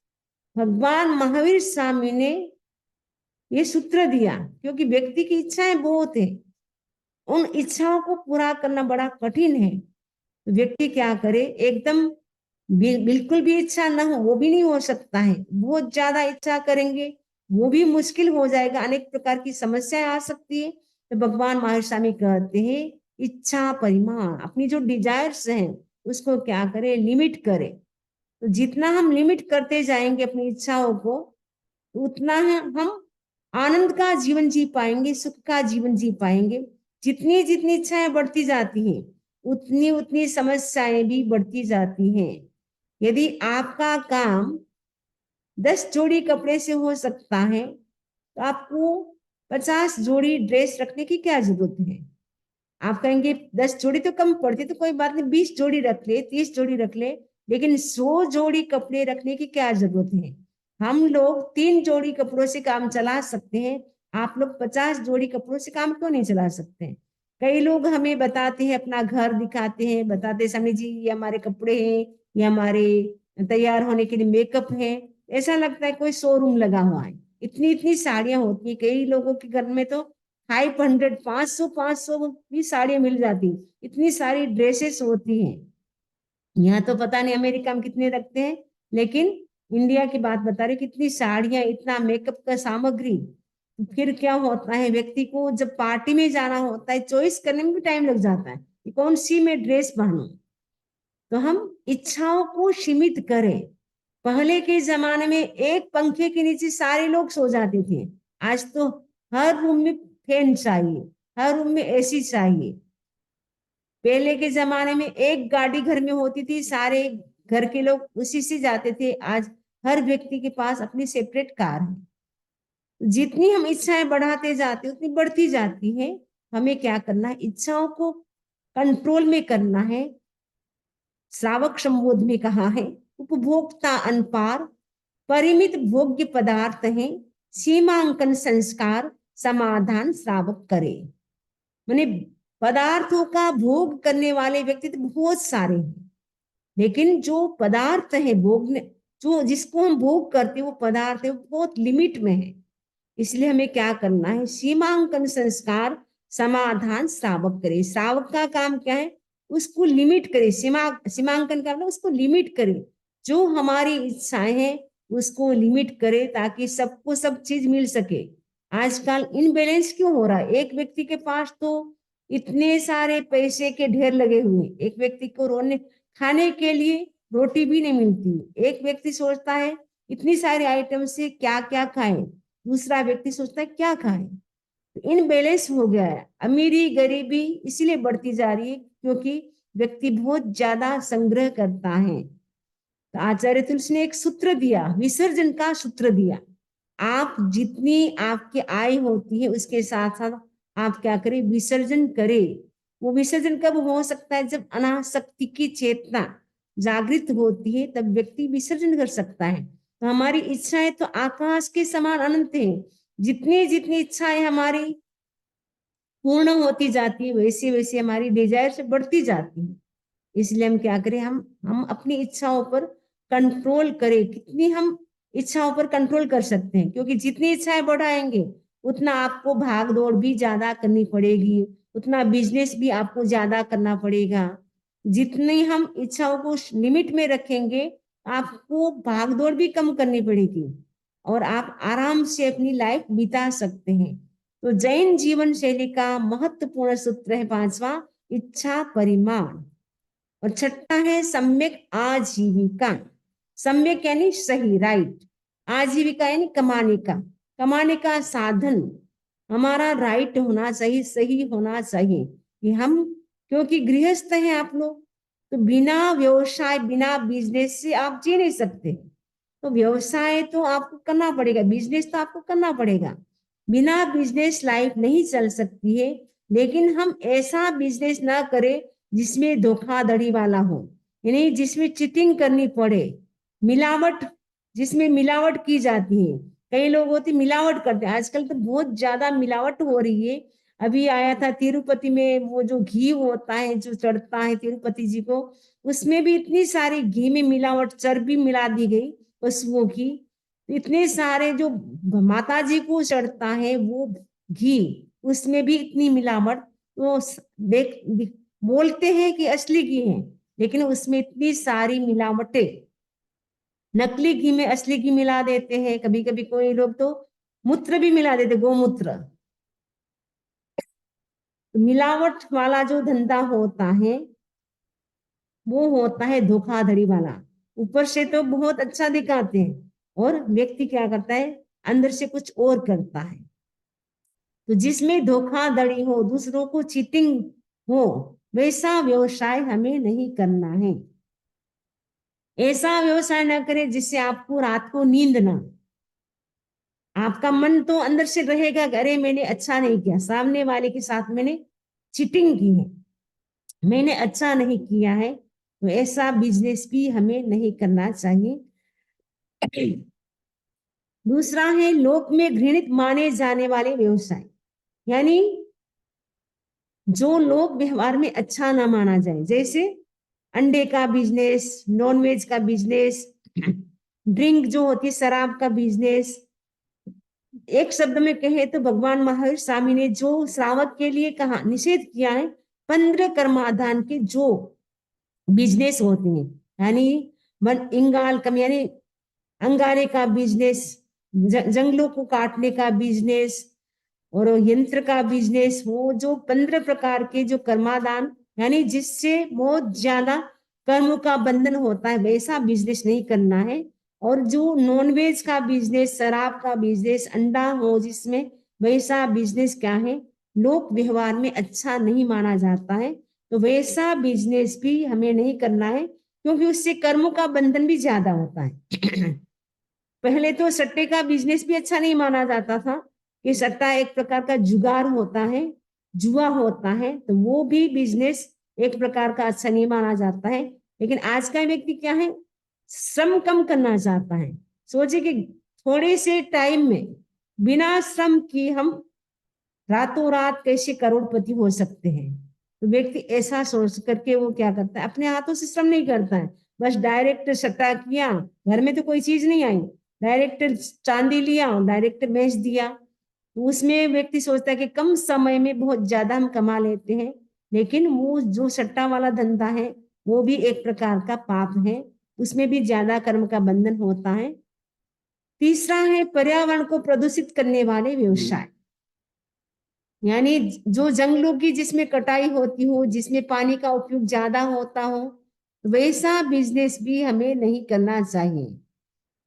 भगवान महावीर स्वामी ने ये सूत्र दिया, क्योंकि व्यक्ति की इच्छाएं बहुत है, उन इच्छाओं को पूरा करना बड़ा कठिन है। तो व्यक्ति क्या करे, एकदम बिल्कुल भी इच्छा ना हो वो भी नहीं हो सकता है। बहुत ज्यादा इच्छा करेंगे वो भी मुश्किल हो जाएगा, अनेक प्रकार की समस्याएं आ सकती है। तो भगवान महावीर स्वामी कहते हैं इच्छा परिमाण, अपनी जो डिजायर्स हैं उसको क्या करे, लिमिट करे। तो जितना हम लिमिट करते जाएंगे अपनी इच्छाओं को, उतना हम आनंद का जीवन जी पाएंगे, सुख का जीवन जी पाएंगे। जितनी जितनी इच्छाएं बढ़ती जाती हैं, उतनी उतनी समस्याएं भी बढ़ती जाती हैं। यदि आपका काम 10 जोड़ी कपड़े से हो सकता है, तो आपको 50 जोड़ी ड्रेस रखने की क्या जरूरत है। आप कहेंगे 10 जोड़ी तो कम पड़ती, तो कोई बात नहीं, 20 जोड़ी रख ले, 30 जोड़ी रख ले, लेकिन 100 जोड़ी कपड़े रखने की क्या जरूरत है। हम लोग 3 जोड़ी कपड़ों से काम चला सकते हैं, आप लोग 50 जोड़ी कपड़ों से काम क्यों नहीं चला सकते हैं। कई लोग हमें बताते हैं, अपना घर दिखाते हैं, बताते हैं स्वामी जी ये हमारे कपड़े हैं, ये हमारे तैयार होने के लिए मेकअप है। ऐसा लगता है कोई शोरूम लगा हुआ है। इतनी इतनी साड़ियां होती है, कई लोगों के घर में तो 500, 500 भी साड़ियां मिल जाती, इतनी सारी ड्रेसेस होती हैं। यहाँ तो पता नहीं अमेरिका में कितने रखते हैं, लेकिन इंडिया की बात बता रही, कितनी साड़ियां, इतना मेकअप का सामग्री। फिर क्या होता है, व्यक्ति को जब पार्टी में जाना होता है, चॉइस करने में भी टाइम लग जाता है कि कौन सी मैं ड्रेस पहनूं। तो हम इच्छाओं को सीमित करें। पहले के जमाने में एक पंखे के नीचे सारे लोग सो जाते थे, आज तो हर रूम में फैन चाहिए, हर रूम में एसी चाहिए। पहले के जमाने में एक गाड़ी घर में होती थी, सारे घर के लोग उसी से जाते थे। आज हर व्यक्ति के पास अपनी सेपरेट कार है। जितनी हम इच्छाएं बढ़ाते जाते उतनी बढ़ती जाती है। हमें क्या करना है, इच्छाओं को कंट्रोल में करना है। श्रावक संबोध में कहा है उपभोक्ता अनपार, परिमित भोग्य पदार्थ है, सीमांकन संस्कार, समाधान श्रावक करे। माने पदार्थों का भोग करने वाले व्यक्ति तो बहुत सारे हैं, लेकिन जो पदार्थ है भोगने, जो जिसको हम भोग करते हैं वो पदार्थ है, वो बहुत लिमिट में है। इसलिए हमें क्या करना है, सीमांकन संस्कार, समाधान श्रावक करे। श्रावक का काम क्या है, उसको लिमिट करे। सीमांकन का मतलब उसको लिमिट करे, जो हमारी इच्छाएं हैं उसको लिमिट करे, ताकि सबको सब चीज मिल सके। आजकल इनबैलेंस क्यों हो रहा है, एक व्यक्ति के पास तो इतने सारे पैसे के ढेर लगे हुए, एक व्यक्ति को रोने खाने के लिए रोटी भी नहीं मिलती। एक व्यक्ति सोचता है इतनी सारी आइटम से क्या क्या खाएं, दूसरा व्यक्ति सोचता है क्या खाएं। तो इनबैलेंस हो गया है। अमीरी गरीबी इसलिए बढ़ती जा रही है क्योंकि व्यक्ति बहुत ज्यादा संग्रह करता है। तो आचार्य तुलसी ने एक सूत्र दिया, विसर्जन का सूत्र दिया। आप जितनी आपकी आय होती है उसके साथ साथ आप क्या करें, विसर्जन करें। वो विसर्जन कब हो सकता है, जब अनासक्ति की चेतना जागृत होती है, तब व्यक्ति विसर्जन कर सकता है। तो हमारी इच्छाएं तो आकाश के समान अनंत है। जितनी जितनी इच्छाएं हमारी पूर्ण होती जाती है, वैसे वैसे हमारी डिजायर बढ़ती जाती है। इसलिए हम क्या करें, हम अपनी इच्छाओं पर कंट्रोल करें। कितनी हम इच्छाओं पर कंट्रोल कर सकते हैं, क्योंकि जितनी इच्छाएं बढ़ाएंगे उतना आपको भाग दौड़ भी ज्यादा करनी पड़ेगी, उतना बिजनेस भी आपको ज्यादा करना पड़ेगा। जितनी हम इच्छाओं को लिमिट में रखेंगे, आपको भाग दौड़ भी कम करनी पड़ेगी और आप आराम से अपनी लाइफ बिता सकते हैं। तो जैन जीवन शैली का महत्वपूर्ण सूत्र है पांचवा, इच्छा परिमाण। और छठा है सम्यक आजीविका। सम्यक यानी सही, राइट। आजीविका यानी कमाने का साधन हमारा राइट होना चाहिए, सही होना चाहिए। कि हम, क्योंकि गृहस्थ हैं आप लोग, तो बिना व्यवसाय बिना बिजनेस से आप जी नहीं सकते। तो व्यवसाय तो आपको करना पड़ेगा, बिजनेस तो आपको करना पड़ेगा। बिना बिजनेस लाइफ नहीं चल सकती है। लेकिन हम ऐसा बिजनेस ना करें जिसमें धोखाधड़ी वाला हो, यानी जिसमें चीटिंग करनी पड़े, मिलावट, जिसमें मिलावट की जाती है। कई लोग होते मिलावट करते हैं, आजकल तो बहुत ज्यादा मिलावट हो रही है। अभी आया था तिरुपति में, वो जो घी होता है जो चढ़ता है तिरुपति जी को, उसमें भी इतनी सारी घी में मिलावट, चर्बी मिला दी गई पशुओं की। इतने सारे जो माता जी को चढ़ता है वो घी, उसमें भी इतनी मिलावट। वो देख बोलते हैं कि असली घी है, लेकिन उसमें इतनी सारी मिलावटें, नकली घी में असली घी मिला देते हैं। कभी कभी कोई लोग तो मूत्र भी मिला देते, गोमूत्र। तो मिलावट वाला जो धंधा होता है वो होता है धोखाधड़ी वाला। ऊपर से तो बहुत अच्छा दिखाते हैं और व्यक्ति क्या करता है, अंदर से कुछ और करता है। तो जिसमें धोखाधड़ी हो, दूसरों को चीटिंग हो, वैसा व्यवसाय हमें नहीं करना है। ऐसा व्यवसाय ना करें जिससे आपको रात को नींद ना, आपका मन तो अंदर से रहेगा, अरे मैंने अच्छा नहीं किया, सामने वाले के साथ मैंने चीटिंग की है, मैंने अच्छा नहीं किया है। तो ऐसा बिजनेस भी हमें नहीं करना चाहिए। दूसरा है लोक में घृणित माने जाने वाले व्यवसाय, यानी जो लोग व्यवहार में अच्छा ना माना जाए, जैसे अंडे का बिजनेस, नॉनवेज का बिजनेस, ड्रिंक जो होती है शराब का बिजनेस। एक शब्द में कहे तो भगवान महावीर स्वामी ने जो श्रावक के लिए कहा, निषेध किया है, 15 कर्माधान के जो बिजनेस होते हैं, यानी इंगाल कम यानी अंगारे का बिजनेस, जंगलों को काटने का बिजनेस और यंत्र का बिजनेस, वो जो 15 प्रकार के जो कर्मादान, यानी जिससे बहुत ज्यादा कर्मों का बंधन होता है, वैसा बिजनेस नहीं करना है। और जो नॉनवेज का बिजनेस, शराब का बिजनेस, अंडा हो जिसमें, वैसा बिजनेस क्या है, लोक व्यवहार में अच्छा नहीं माना जाता है। तो वैसा बिजनेस भी हमें नहीं करना है, क्योंकि उससे कर्मों का बंधन भी ज्यादा होता है। पहले तो सट्टे का बिजनेस भी अच्छा नहीं माना जाता था, कि सट्टा एक प्रकार का जुगार होता है, जुआ होता है, तो वो भी बिजनेस एक प्रकार का अच्छा नहीं माना जाता है। लेकिन आज का व्यक्ति क्या है, श्रम कम करना चाहता है। सोचे कि थोड़े से टाइम में बिना श्रम की हम रातों रात कैसे करोड़पति हो सकते हैं। तो व्यक्ति ऐसा सोच करके वो क्या करता है, अपने हाथों से श्रम नहीं करता है, बस डायरेक्ट सट्टा किया, घर में तो कोई चीज नहीं आई, डायरेक्ट चांदी लिया, डायरेक्ट बेच दिया। तो उसमें व्यक्ति सोचता है कि कम समय में बहुत ज्यादा हम कमा लेते हैं। लेकिन वो जो सट्टा वाला धंधा है वो भी एक प्रकार का पाप है, उसमें भी ज्यादा कर्म का बंधन होता है। तीसरा है पर्यावरण को प्रदूषित करने वाले व्यवसाय, यानी जो जंगलों की जिसमें कटाई होती हो, जिसमें पानी का उपयोग ज्यादा होता हो, वैसा बिजनेस भी हमें नहीं करना चाहिए।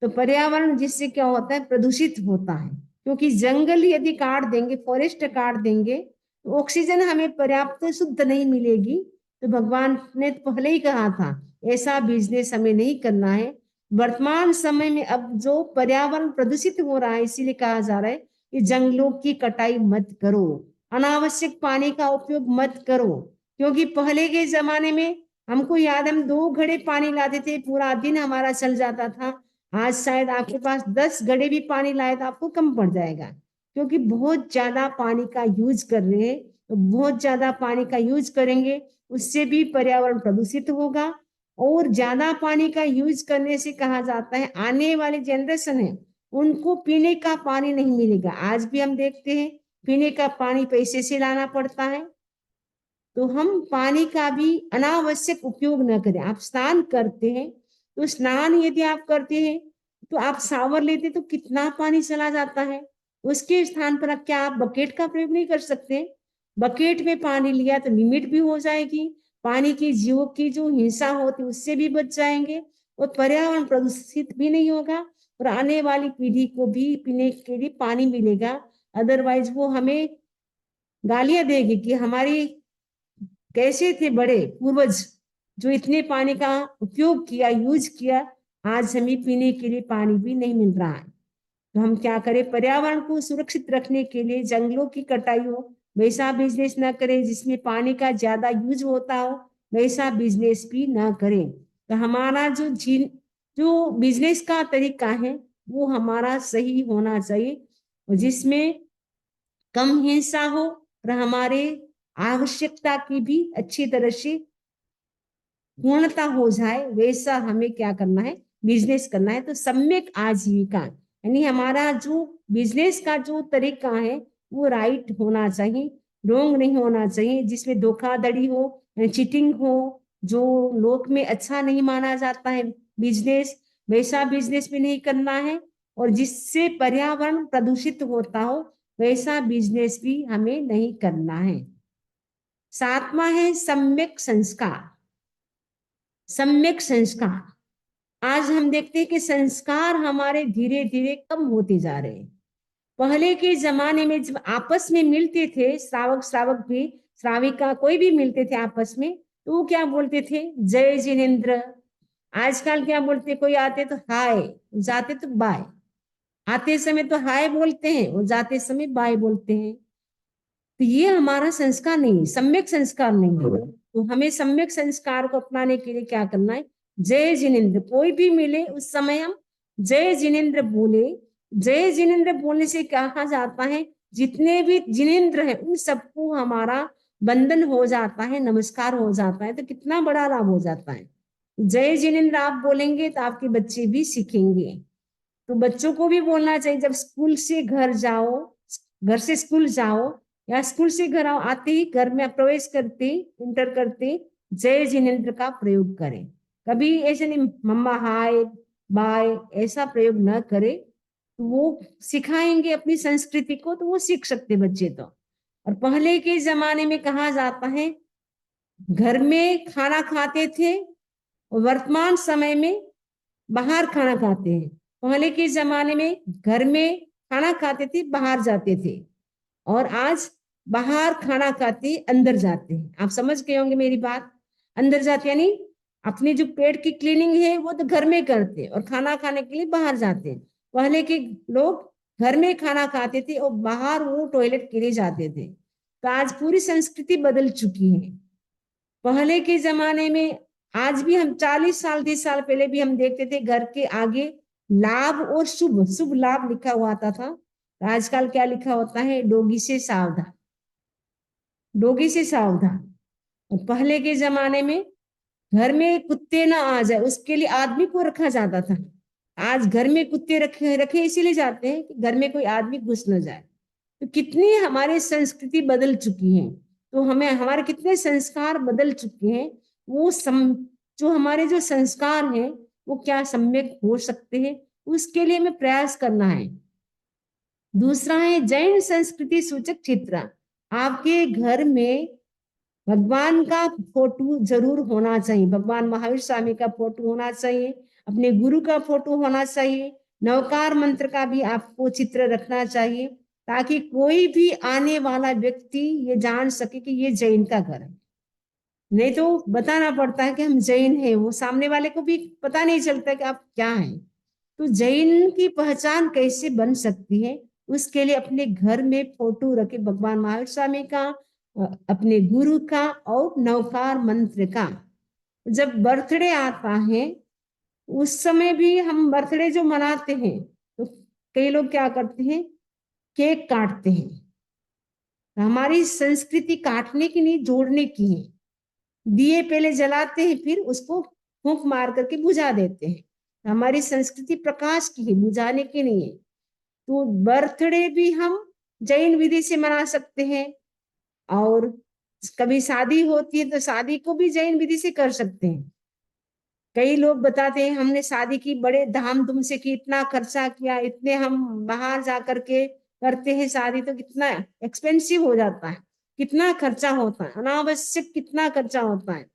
तो पर्यावरण जिससे क्या होता है, प्रदूषित होता है, क्योंकि जंगल यदि काट देंगे, फॉरेस्ट काट देंगे, तो ऑक्सीजन हमें पर्याप्त शुद्ध नहीं मिलेगी। तो भगवान ने पहले ही कहा था, ऐसा बिजनेस हमें नहीं करना है। वर्तमान समय में अब जो पर्यावरण प्रदूषित हो रहा है, इसीलिए कहा जा रहा है कि जंगलों की कटाई मत करो, अनावश्यक पानी का उपयोग मत करो। क्योंकि पहले के जमाने में हमको याद, हम 2 घड़े पानी लाते थे, पूरा दिन हमारा चल जाता था। आज शायद आपके पास 10 घड़े भी पानी लाए तो आपको कम पड़ जाएगा, क्योंकि बहुत ज्यादा पानी का यूज कर रहे हैं। तो बहुत ज्यादा पानी का यूज करेंगे, उससे भी पर्यावरण प्रदूषित होगा। और ज्यादा पानी का यूज करने से कहा जाता है आने वाली जनरेशन है उनको पीने का पानी नहीं मिलेगा। आज भी हम देखते हैं पीने का पानी पैसे से लाना पड़ता है। तो हम पानी का भी अनावश्यक उपयोग न करें। आप स्नान करते हैं तो स्नान यदि आप करते हैं तो आप शावर लेते तो कितना पानी चला जाता है। उसके स्थान पर क्या आप बकेट का प्रयोग नहीं कर सकते? बकेट में पानी लिया तो लिमिट भी हो जाएगी, पानी की जीवों की जो हिंसा होती उससे भी बच जाएंगे, और पर्यावरण प्रदूषित भी नहीं होगा, और आने वाली पीढ़ी को भी पीने के लिए पानी मिलेगा। अदरवाइज वो हमें गालियां देगी कि हमारी कैसे थे बड़े पूर्वज जो इतने पानी का उपयोग किया, यूज किया, आज हमें पीने के लिए पानी भी नहीं मिल रहा है। तो हम क्या करें? पर्यावरण को सुरक्षित रखने के लिए जंगलों की कटाई हो वैसा बिजनेस ना करें, जिसमें पानी का ज्यादा यूज होता हो वैसा बिजनेस भी ना करें। तो हमारा जो बिजनेस का तरीका है वो हमारा सही होना चाहिए, और जिसमें कम हिंसा हो और हमारे आवश्यकता की भी अच्छी तरह से पूर्णता हो जाए, वैसा हमें क्या करना है? बिजनेस करना है। तो सम्यक आजीविका यानी हमारा जो बिजनेस का जो तरीका है वो राइट होना चाहिए, रोंग नहीं होना चाहिए, जिसमें धोखाधड़ी हो, चीटिंग हो, जो लोक में अच्छा नहीं माना जाता है बिजनेस, वैसा बिजनेस भी नहीं करना है। और जिससे पर्यावरण प्रदूषित होता हो वैसा बिजनेस भी हमें नहीं करना है। 7वां है सम्यक संस्कार। सम्यक संस्कार, आज हम देखते हैं कि संस्कार हमारे धीरे धीरे कम होते जा रहे हैं। पहले के जमाने में जब आपस में मिलते थे, श्रावक श्रावक भी, श्राविका कोई भी मिलते थे आपस में, तो वो क्या बोलते थे? जय जिनेन्द्र। आजकल क्या बोलते? कोई आते तो हाय, जाते तो बाय। आते समय तो हाय बोलते हैं और जाते समय बाय बोलते हैं। तो ये हमारा संस्कार नहीं है, सम्यक संस्कार नहीं है। तो हमें सम्यक संस्कार को अपनाने के लिए क्या करना है? जय जिनेन्द्र, कोई भी मिले उस समय हम जय जिनेन्द्र बोले। जय जिनेन्द्र बोलने से कहा जाता है जितने भी जिनेन्द्र हैं उन सबको हमारा बंधन हो जाता है, नमस्कार हो जाता है। तो कितना बड़ा लाभ हो जाता है। जय जिनेन्द्र आप बोलेंगे तो आपके बच्चे भी सीखेंगे। तो बच्चों को भी बोलना चाहिए, जब स्कूल से घर जाओ, घर से स्कूल जाओ या स्कूल से घर आओ, आते ही घर में प्रवेश करते, इंटर करते जय जिनेन्द्र का प्रयोग करें। कभी ऐसे नहीं मम्मा हाय बाय ऐसा प्रयोग न करें। तो वो सिखाएंगे अपनी संस्कृति को तो वो सीख सकते बच्चे तो। और पहले के जमाने में कहा जाता है घर में खाना खाते थे, और वर्तमान समय में बाहर खाना खाते हैं। पहले के जमाने में घर में खाना खाते थे, बाहर जाते थे, और आज बाहर खाना खाते अंदर जाते हैं। आप समझ गए होंगे मेरी बात। अंदर जाते यानी अपनी जो पेट की क्लीनिंग है वो तो घर में करते हैं, और खाना खाने के लिए बाहर जाते हैं। पहले के लोग घर में खाना खाते थे और बाहर वो टॉयलेट के लिए जाते थे। तो आज पूरी संस्कृति बदल चुकी है। पहले के जमाने में, आज भी हम 40 साल 30 साल पहले भी हम देखते थे घर के आगे लाभ और शुभ शुभ लाभ लिखा हुआ आता था। आजकल क्या लिखा होता है? डोगी से सावधान, डोगी से सावधान। और पहले के जमाने में घर में कुत्ते ना आ जाए उसके लिए आदमी को रखा जाता था। आज घर में कुत्ते रखे रखे इसीलिए जाते हैं कि घर में कोई आदमी घुस न जाए। तो कितनी हमारी संस्कृति बदल चुकी है। तो हमें हमारे कितने संस्कार बदल चुके हैं। वो जो हमारे जो संस्कार हैं वो क्या सम्यक हो सकते हैं, उसके लिए हमें प्रयास करना है। दूसरा है जैन संस्कृति सूचक चित्र। आपके घर में भगवान का फोटो जरूर होना चाहिए, भगवान महावीर स्वामी का फोटो होना चाहिए, अपने गुरु का फोटो होना चाहिए, नवकार मंत्र का भी आपको चित्र रखना चाहिए, ताकि कोई भी आने वाला व्यक्ति ये जान सके कि ये जैन का घर है। नहीं तो बताना पड़ता है कि हम जैन हैं, वो सामने वाले को भी पता नहीं चलता कि आप क्या हैं। तो जैन की पहचान कैसे बन सकती है, उसके लिए अपने घर में फोटो रखे भगवान महावीर स्वामी का, अपने गुरु का और नवकार मंत्र का। जब बर्थडे आता है उस समय भी हम बर्थडे जो मनाते हैं तो कई लोग क्या करते हैं, केक काटते हैं। हमारी संस्कृति काटने की नहीं, जोड़ने की है। दिए पहले जलाते हैं, फिर उसको फूंक मार करके बुझा देते हैं। हमारी संस्कृति प्रकाश की है, बुझाने की नहीं है। तो बर्थडे भी हम जैन विधि से मना सकते हैं, और कभी शादी होती है तो शादी को भी जैन विधि से कर सकते हैं। कई लोग बताते हैं हमने शादी की, बड़े धामधूम से की, इतना खर्चा किया, इतने हम बाहर जा करके करते हैं शादी, तो कितना एक्सपेंसिव हो जाता है, कितना खर्चा होता है, अनावश्यक कितना खर्चा होता है।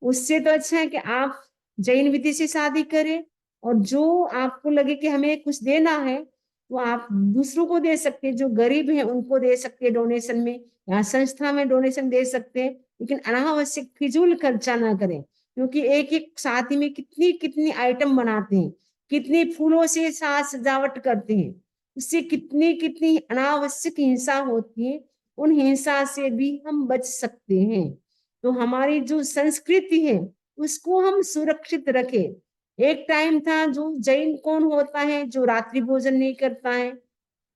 उससे तो अच्छा है कि आप जैन विधि से शादी करें, और जो आपको लगे कि हमें कुछ देना है तो आप दूसरों को दे सकते हैं, जो गरीब हैं उनको दे सकते हैं डोनेशन में, या संस्था में डोनेशन दे सकते हैं। लेकिन अनावश्यक फिजूल खर्चा ना करें, क्योंकि एक एक शादी में कितनी कितनी आइटम बनाते हैं, कितनी फूलों से साज सजावट करते हैं, उससे कितनी कितनी अनावश्यक हिंसा होती है। उन हिंसा से भी हम बच सकते हैं। तो हमारी जो संस्कृति है उसको हम सुरक्षित रखें। एक टाइम था जो जैन कौन होता है जो रात्रि भोजन नहीं करता है,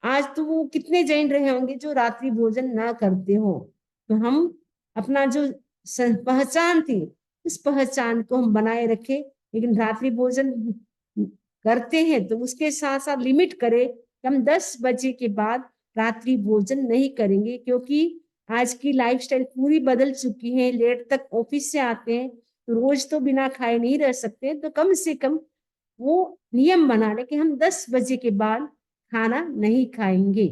आज तो वो कितने जैन रहे होंगे जो रात्रि भोजन ना करते हो। तो हम अपना जो पहचान थी उस पहचान को हम बनाए रखें, लेकिन रात्रि भोजन करते हैं तो उसके साथ साथ लिमिट करें कि हम 10 बजे के बाद रात्रि भोजन नहीं करेंगे, क्योंकि आज की लाइफस्टाइल पूरी बदल चुकी है। लेट तक ऑफिस से आते हैं तो रोज तो बिना खाए नहीं रह सकते, तो कम से कम वो नियम बना ले कि हम 10 बजे के बाद खाना नहीं खाएंगे,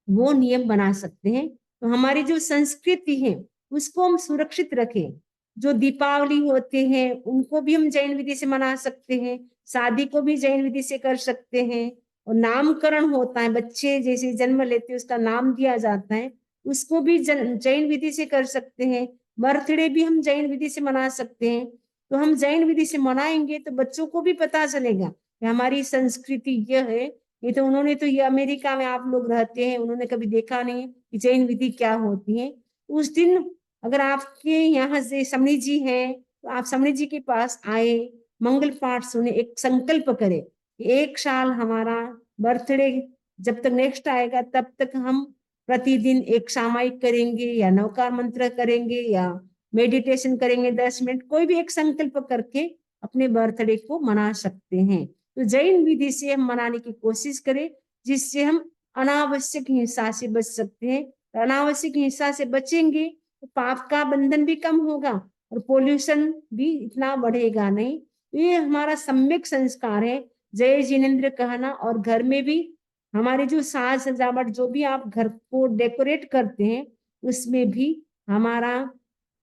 वो नियम बना सकते हैं। तो हमारी जो संस्कृति है उसको हम सुरक्षित रखें। जो दीपावली होते हैं उनको भी हम जैन विधि से मना सकते हैं, शादी को भी जैन विधि से कर सकते हैं, और नामकरण होता है, बच्चे जैसे जन्म लेते हैं उसका नाम दिया जाता है, उसको भी जैन विधि से कर सकते हैं। बर्थडे भी हम जैन विधि से मना सकते हैं। तो हम जैन विधि से मनाएंगे तो बच्चों को भी पता चलेगा कि हमारी संस्कृति यह है। ये तो उन्होंने तो, ये अमेरिका में आप लोग रहते हैं, उन्होंने कभी देखा नहीं कि जैन विधि क्या होती है। उस दिन अगर आपके यहाँ से समणी जी हैं तो आप समणी जी के पास आए, मंगल पाठ सुने, एक संकल्प करें कि एक साल हमारा बर्थडे जब तक नेक्स्ट आएगा तब तक हम प्रतिदिन एक सामायिक करेंगे, या नवकार मंत्र करेंगे, या मेडिटेशन करेंगे 10 मिनट, कोई भी एक संकल्प करके अपने बर्थडे को मना सकते हैं। तो जैन विधि से हम मनाने की कोशिश करें, जिससे हम अनावश्यक हिंसा से बच सकते हैं। अनावश्यक हिंसा से बचेंगे तो पाप का बंधन भी कम होगा, और पोल्यूशन भी इतना बढ़ेगा नहीं। ये हमारा सम्यक संस्कार है, जय जिनेन्द्र कहना। और घर में भी हमारी जो साज सजावट, जो भी आप घर को डेकोरेट करते हैं, उसमें भी हमारा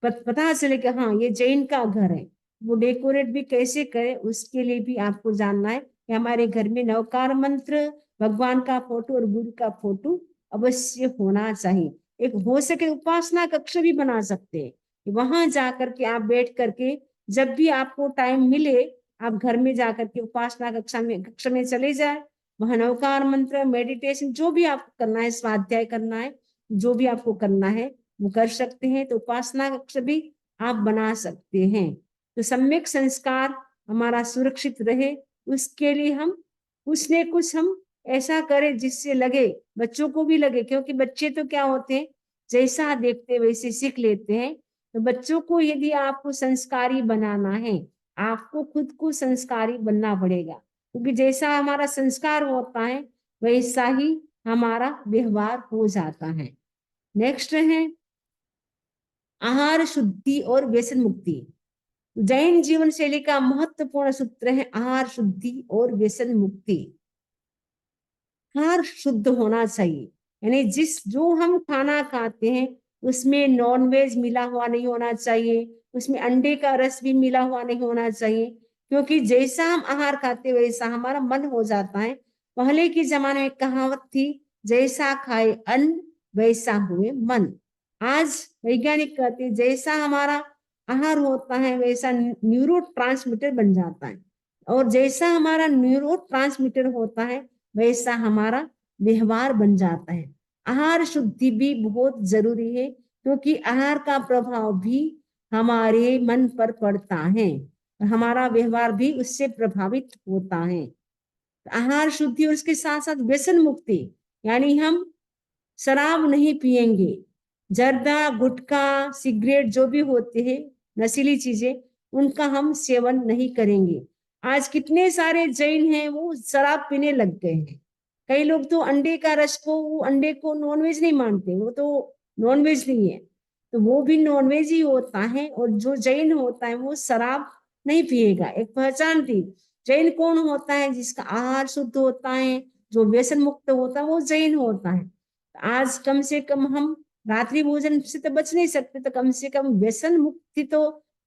पता चले कि हाँ ये जैन का घर है। वो डेकोरेट भी कैसे करें उसके लिए भी आपको जानना है कि हमारे घर में नवकार मंत्र, भगवान का फोटो और गुरु का फोटो अवश्य होना चाहिए। एक हो सके उपासना कक्ष भी बना सकते हैं, वहां जाकर के आप बैठ करके जब भी आपको टाइम मिले आप घर में जाकर के उपासना कक्ष में चले जाए। वहां नवकार मंत्र, मेडिटेशन, जो भी आपको करना है, स्वाध्याय करना है, जो भी आपको करना है वो कर सकते हैं। तो उपासना कक्ष भी आप बना सकते हैं। तो सम्यक संस्कार हमारा सुरक्षित रहे, उसके लिए हम कुछ न कुछ हम ऐसा करें जिससे लगे, बच्चों को भी लगे, क्योंकि बच्चे तो क्या होते हैं, जैसा देखते वैसे सीख लेते हैं। तो बच्चों को यदि आपको संस्कारी बनाना है, आपको खुद को संस्कारी बनना पड़ेगा, क्योंकि जैसा हमारा संस्कार होता है वैसा ही हमारा व्यवहार हो जाता है। नेक्स्ट है आहार शुद्धि और व्यसन मुक्ति। जैन जीवन शैली का महत्वपूर्ण सूत्र है आहार शुद्धि और व्यसन मुक्ति। आहार शुद्ध होना चाहिए, यानी जो हम खाना खाते हैं उसमें नॉनवेज मिला हुआ नहीं होना चाहिए, उसमें अंडे का रस भी मिला हुआ नहीं होना चाहिए, क्योंकि जैसा हम आहार खाते वैसा हमारा मन हो जाता है। पहले के जमाने में कहावत थी, जैसा खाए अन्न वैसा हुए मन। आज वैज्ञानिक कहते हैं जैसा हमारा आहार होता है वैसा न्यूरो ट्रांसमीटर बन जाता है, और जैसा हमारा न्यूरो ट्रांसमीटर होता है वैसा हमारा व्यवहार बन जाता है। आहार शुद्धि भी बहुत जरूरी है, क्योंकि आहार का प्रभाव भी हमारे मन पर पड़ता है, हमारा व्यवहार भी उससे प्रभावित होता है। आहार शुद्धि और उसके साथ साथ व्यसन मुक्ति, यानी हम शराब नहीं पिएंगे, जर्दा गुटखा सिगरेट जो भी होते हैं नशीली चीजें, उनका हम सेवन नहीं करेंगे। आज कितने सारे जैन हैं वो शराब पीने लग गए हैं। कई लोग तो अंडे का रस को, वो अंडे को नॉनवेज नहीं मानते, वो तो नॉनवेज नहीं है, तो वो भी नॉनवेज ही होता है। और जो जैन होता है वो शराब नहीं पिएगा। एक पहचान थी, जैन कौन होता है? जिसका आहार शुद्ध होता है, जो व्यसन मुक्त होता है, वो जैन होता है। आज कम से कम हम रात्रि भोजन से तो बच नहीं सकते, तो कम से कम व्यसन मुक्ति तो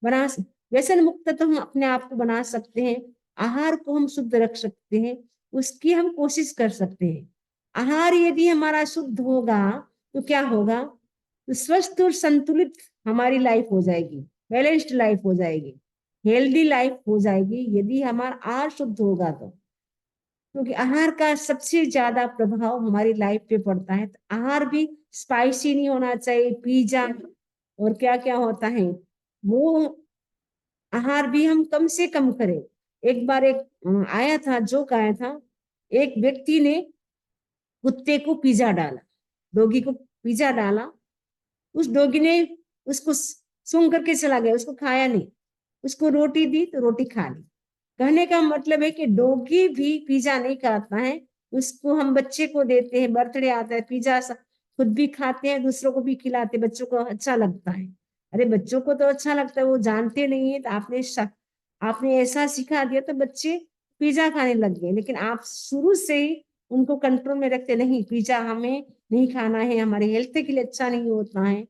बना, व्यसन मुक्त तो हम अपने आप को बना सकते हैं। आहार को हम शुद्ध रख सकते हैं, उसकी हम कोशिश कर सकते हैं। आहार यदि हमारा शुद्ध होगा तो क्या होगा? तो स्वस्थ और संतुलित हमारी लाइफ हो जाएगी, बैलेंस्ड लाइफ हो जाएगी, हेल्दी लाइफ हो जाएगी यदि हमारा आहार शुद्ध होगा तो। क्योंकि आहार का सबसे ज्यादा प्रभाव हमारी लाइफ पे पड़ता है। तो आहार भी स्पाइसी नहीं होना चाहिए, पिज्जा और क्या क्या होता है वो आहार भी हम कम से कम करें। एक बार एक आया था, जोक आया था, एक व्यक्ति ने कुत्ते को पिज्जा डाला, डॉगी को पिज्जा डाला, उस डॉगी ने उसको सूंघ करके चला गया, उसको खाया नहीं। उसको रोटी दी तो रोटी खा ली। कहने का मतलब है कि डॉगी भी पिज्जा नहीं खाता है, उसको हम बच्चे को देते हैं, बर्थडे आता है, पिज्जा खुद भी खाते हैं, दूसरों को भी खिलाते हैं, बच्चों को अच्छा लगता है। अरे बच्चों को तो अच्छा लगता है, वो जानते नहीं है, तो आपने ऐसा सिखा दिया तो बच्चे पिज्जा खाने लग गए। लेकिन आप शुरू से ही उनको कंट्रोल में रखते, नहीं पिज्जा हमें नहीं खाना है, हमारे हेल्थ के लिए अच्छा नहीं होता है।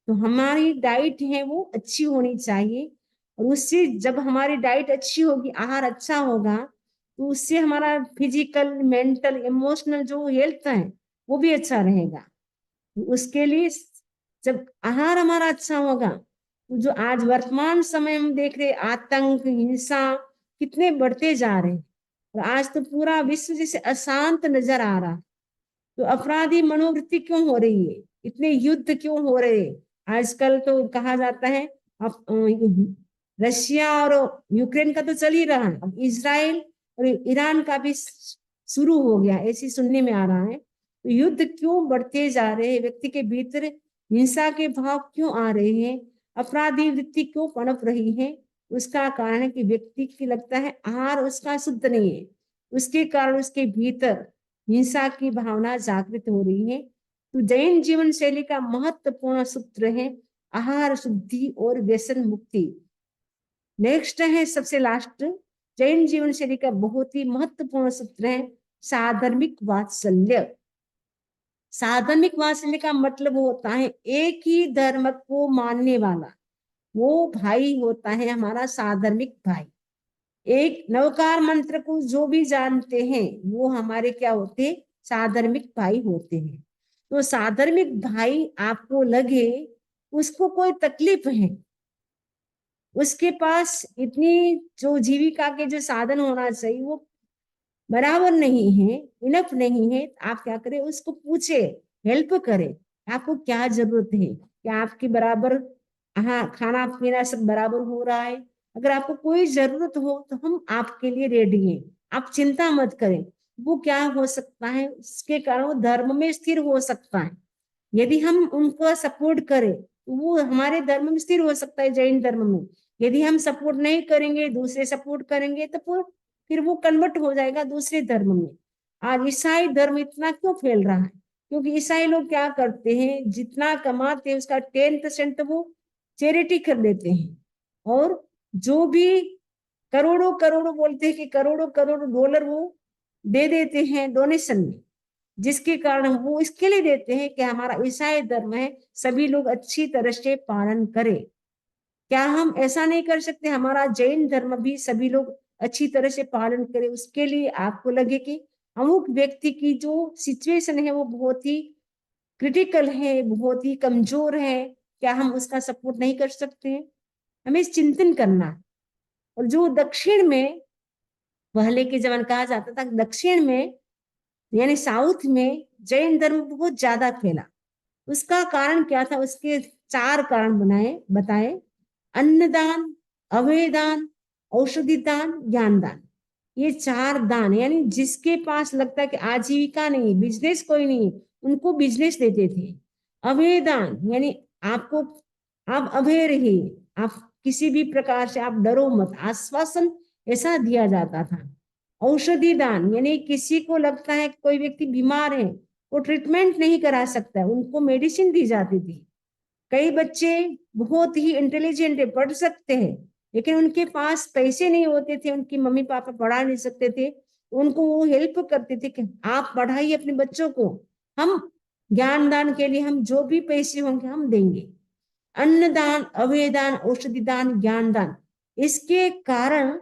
तो हमारी डाइट है वो अच्छी होनी चाहिए, और उससे जब हमारी डाइट अच्छी होगी, आहार अच्छा होगा, तो उससे हमारा फिजिकल मेंटल इमोशनल जो हेल्थ है वो भी अच्छा रहेगा। उसके लिए जब आहार हमारा अच्छा होगा, तो जो आज वर्तमान समय हम देख रहे आतंक हिंसा कितने बढ़ते जा रहे हैं, और आज तो पूरा विश्व जैसे अशांत नजर आ रहा है। तो अपराधी मनोवृत्ति क्यों हो रही है, इतने युद्ध क्यों हो रहे हैं आजकल? तो कहा जाता है अब रशिया और यूक्रेन का तो चल ही रहा है, अब इजराइल और ईरान का भी शुरू हो गया, ऐसी सुनने में आ रहा है। तो युद्ध क्यों बढ़ते जा रहे हैं, व्यक्ति के भीतर हिंसा के भाव क्यों आ रहे हैं, अपराधी वृत्ति क्यों पनप रही है? उसका कारण है कि व्यक्ति की लगता है आहार उसका शुद्ध नहीं है, उसके कारण उसके भीतर हिंसा की भावना जागृत हो रही है। तो जैन जीवन शैली का महत्वपूर्ण सूत्र है आहार शुद्धि और व्यसन मुक्ति। नेक्स्ट है सबसे लास्ट, जैन जीवन शैली का बहुत ही महत्वपूर्ण सूत्र है साधर्मिक वात्सल्य। साधर्मिक वात्सल्य का मतलब होता है एक ही धर्म को मानने वाला वो भाई होता है हमारा साधर्मिक भाई। एक नवकार मंत्र को जो भी जानते हैं वो हमारे क्या होते हैं? साधर्मिक भाई होते हैं। तो साधर्मिक भाई आपको लगे उसको कोई तकलीफ है, उसके पास इतनी जो जीविका के जो साधन होना चाहिए वो बराबर नहीं है, इनफ नहीं है, आप क्या करें? उसको पूछे, हेल्प करें, आपको क्या जरूरत है, क्या आपकी बराबर हाँ खाना पीना सब बराबर हो रहा है? अगर आपको कोई जरूरत हो तो हम आपके लिए रेडी हैं, आप चिंता मत करें। वो क्या हो सकता है, उसके कारण वो धर्म में स्थिर हो सकता है। यदि हम उनको सपोर्ट करें तो वो हमारे धर्म में स्थिर हो सकता है, जैन धर्म में। यदि हम सपोर्ट नहीं करेंगे, दूसरे सपोर्ट करेंगे, तो फिर वो कन्वर्ट हो जाएगा दूसरे धर्म में। आज ईसाई धर्म इतना क्यों फैल रहा है? क्योंकि ईसाई लोग क्या करते हैं, जितना कमाते हैं उसका 10% तो वो चैरिटी कर देते हैं, और जो भी करोड़ों करोड़ों बोलते हैं कि करोड़ों करोड़ों डॉलर वो दे देते हैं डोनेशन में, जिसके कारण वो इसके लिए देते हैं कि हमारा ईसाई धर्म है, सभी लोग अच्छी तरह से पालन करें। क्या हम ऐसा नहीं कर सकते? हमारा जैन धर्म भी सभी लोग अच्छी तरह से पालन करें, उसके लिए आपको लगे कि अमुक व्यक्ति की जो सिचुएशन है वो बहुत ही क्रिटिकल है, बहुत ही कमजोर है, क्या हम उसका सपोर्ट नहीं कर सकते हैं? हमें इस चिंतन करना। और जो दक्षिण में, पहले के जमाने कहा जाता था दक्षिण में यानी साउथ में जैन धर्म बहुत ज्यादा फैला। उसका कारण क्या था? उसके 4 कारण बताए। अन्नदान, अभयदान, औषधि दान, ज्ञान दान। ये 4 दान, यानी जिसके पास लगता है कि आजीविका नहीं, बिजनेस कोई नहीं, उनको बिजनेस देते थे। अभयदान यानी आपको, आप अभय रहिए, आप किसी भी प्रकार से आप डरो मत, आश्वासन ऐसा दिया जाता था। औषधि दान यानी किसी को लगता है कि कोई व्यक्ति बीमार है, वो ट्रीटमेंट नहीं करा सकता है, उनको मेडिसिन दी जाती थी। कई बच्चे बहुत ही इंटेलिजेंट है, पढ़ सकते हैं, लेकिन उनके पास पैसे नहीं होते थे, उनकी मम्मी पापा पढ़ा नहीं सकते थे, उनको वो हेल्प करते थे कि आप पढ़ाइए अपने बच्चों को, हम ज्ञान दान के लिए हम जो भी पैसे होंगे हम देंगे। अन्नदान, अभयदान, औषधि दान, ज्ञान दान, इसके कारण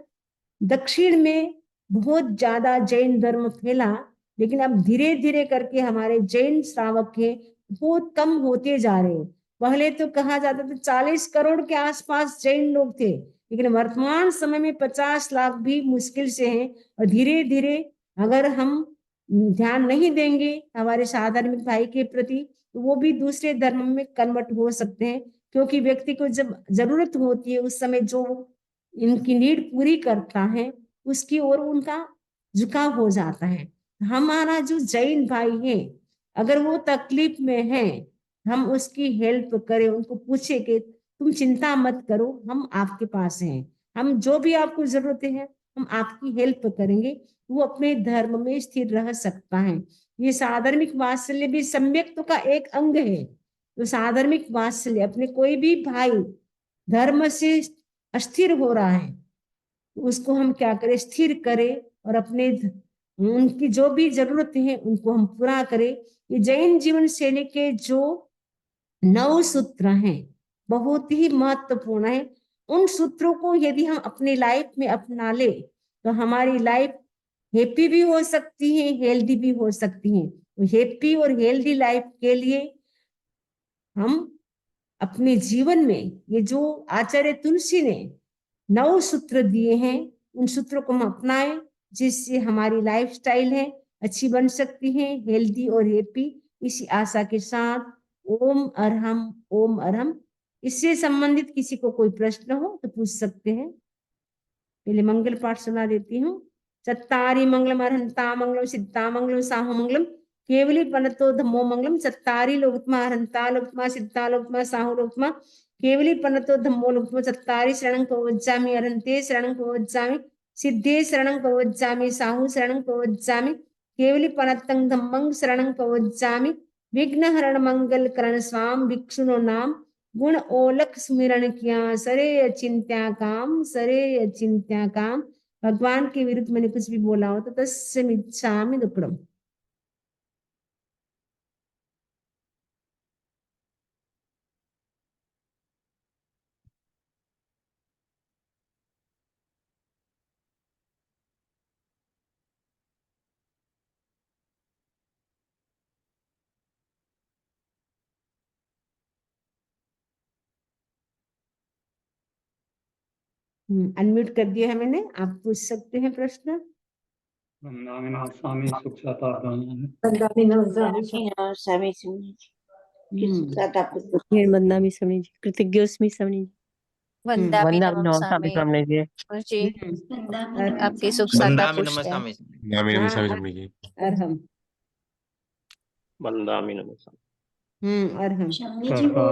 दक्षिण में बहुत ज्यादा जैन धर्म फैला। लेकिन अब धीरे धीरे करके हमारे जैन श्रावक के बहुत कम होते जा रहे हैं। पहले तो कहा जाता था 40 करोड़ के आसपास जैन लोग थे, लेकिन वर्तमान समय में 50 लाख भी मुश्किल से हैं। और धीरे धीरे अगर हम ध्यान नहीं देंगे हमारे साधार्मिक भाई के प्रति, तो वो भी दूसरे धर्म में कन्वर्ट हो सकते हैं। क्योंकि व्यक्ति को जब जरूरत होती है उस समय जो इनकी नीड पूरी करता है, उसकी ओर उनका झुकाव हो जाता है। हमारा जो जैन भाई है, अगर वो तकलीफ में है, हम उसकी हेल्प करें, उनको पूछे कि तुम चिंता मत करो, हम आपके पास हैं, हम जो भी आपको जरूरत है हम आपकी हेल्प करेंगे, वो अपने धर्म में स्थिर रह सकता है। ये साधर्मिक वात्सल्य भी सम्यक्त्व का एक अंग है। तो साधर्मिक वात्सल्य, अपने कोई भी भाई धर्म से अस्थिर हो रहा है, उसको हम क्या करें, स्थिर करें, और अपने उनकी जो भी जरूरत है उनको हम पूरा करें। ये जैन जीवन शैली के जो 9 सूत्र हैं बहुत ही महत्वपूर्ण है। उन सूत्रों को यदि हम अपनी लाइफ में अपना ले तो हमारी लाइफ हैप्पी भी हो सकती है, हेल्दी भी हो सकती है। तो हैप्पी और हेल्दी लाइफ के लिए हम अपने जीवन में ये जो आचार्य तुलसी ने 9 सूत्र दिए हैं, उन सूत्रों को हम अपनाएं, जिससे हमारी लाइफस्टाइल है अच्छी बन सकती है, हेल्दी और हैप्पी। इसी आशा के साथ ओम अरहम, ओम अरहम। इससे संबंधित किसी को कोई प्रश्न हो तो पूछ सकते हैं। पहले मंगल पाठ सुना देती हूँ। चत्तारी मंगलम अरहंता मंगलम सिद्धा मंगलम साहु मंगलम केवली पनतो धम्मो मंगलम। चत्तारी लोकत्मा अरहंता लोकत्मा सिद्धा लोकत्मा साहु लोकत्मा केवली पनतो धम्मो लोकत्मा। चत्तारी शरणं प्रवज्जामि अरहंते शरणं प्रवज्जामि सिद्धे शरणं प्रवज्जामि साहु शरणं प्रवज्जामि केवली पनतं धम्मं शरणं प्रवज्जामि। विघ्नहरण मंगल करण स्वाम भिक्षुनो नाम गुण ओलख सुमिरन किया सरे अचिंत्या काम, सरे अचिंत्या काम। भगवान के विरुद्ध मैंने कुछ भी बोला हो तो तस्य मिच्छामि दुक्कडम। अनम्यूट कर दिया है मैंने, आप पूछ सकते हैं प्रश्न। स्वामी सुख बंदामी स्वामी जी, कृतज्ञोस्मि स्वामी जी, वंदामि वंदना नमः स्वामी स्वामी जी। जी, आपकी सुख साता वंदामि नमः पूछता है। स्वामी। वंदामि नमः स्वामी जी। अरहम। वंदामि नमः अरहम। स्वामी जी वो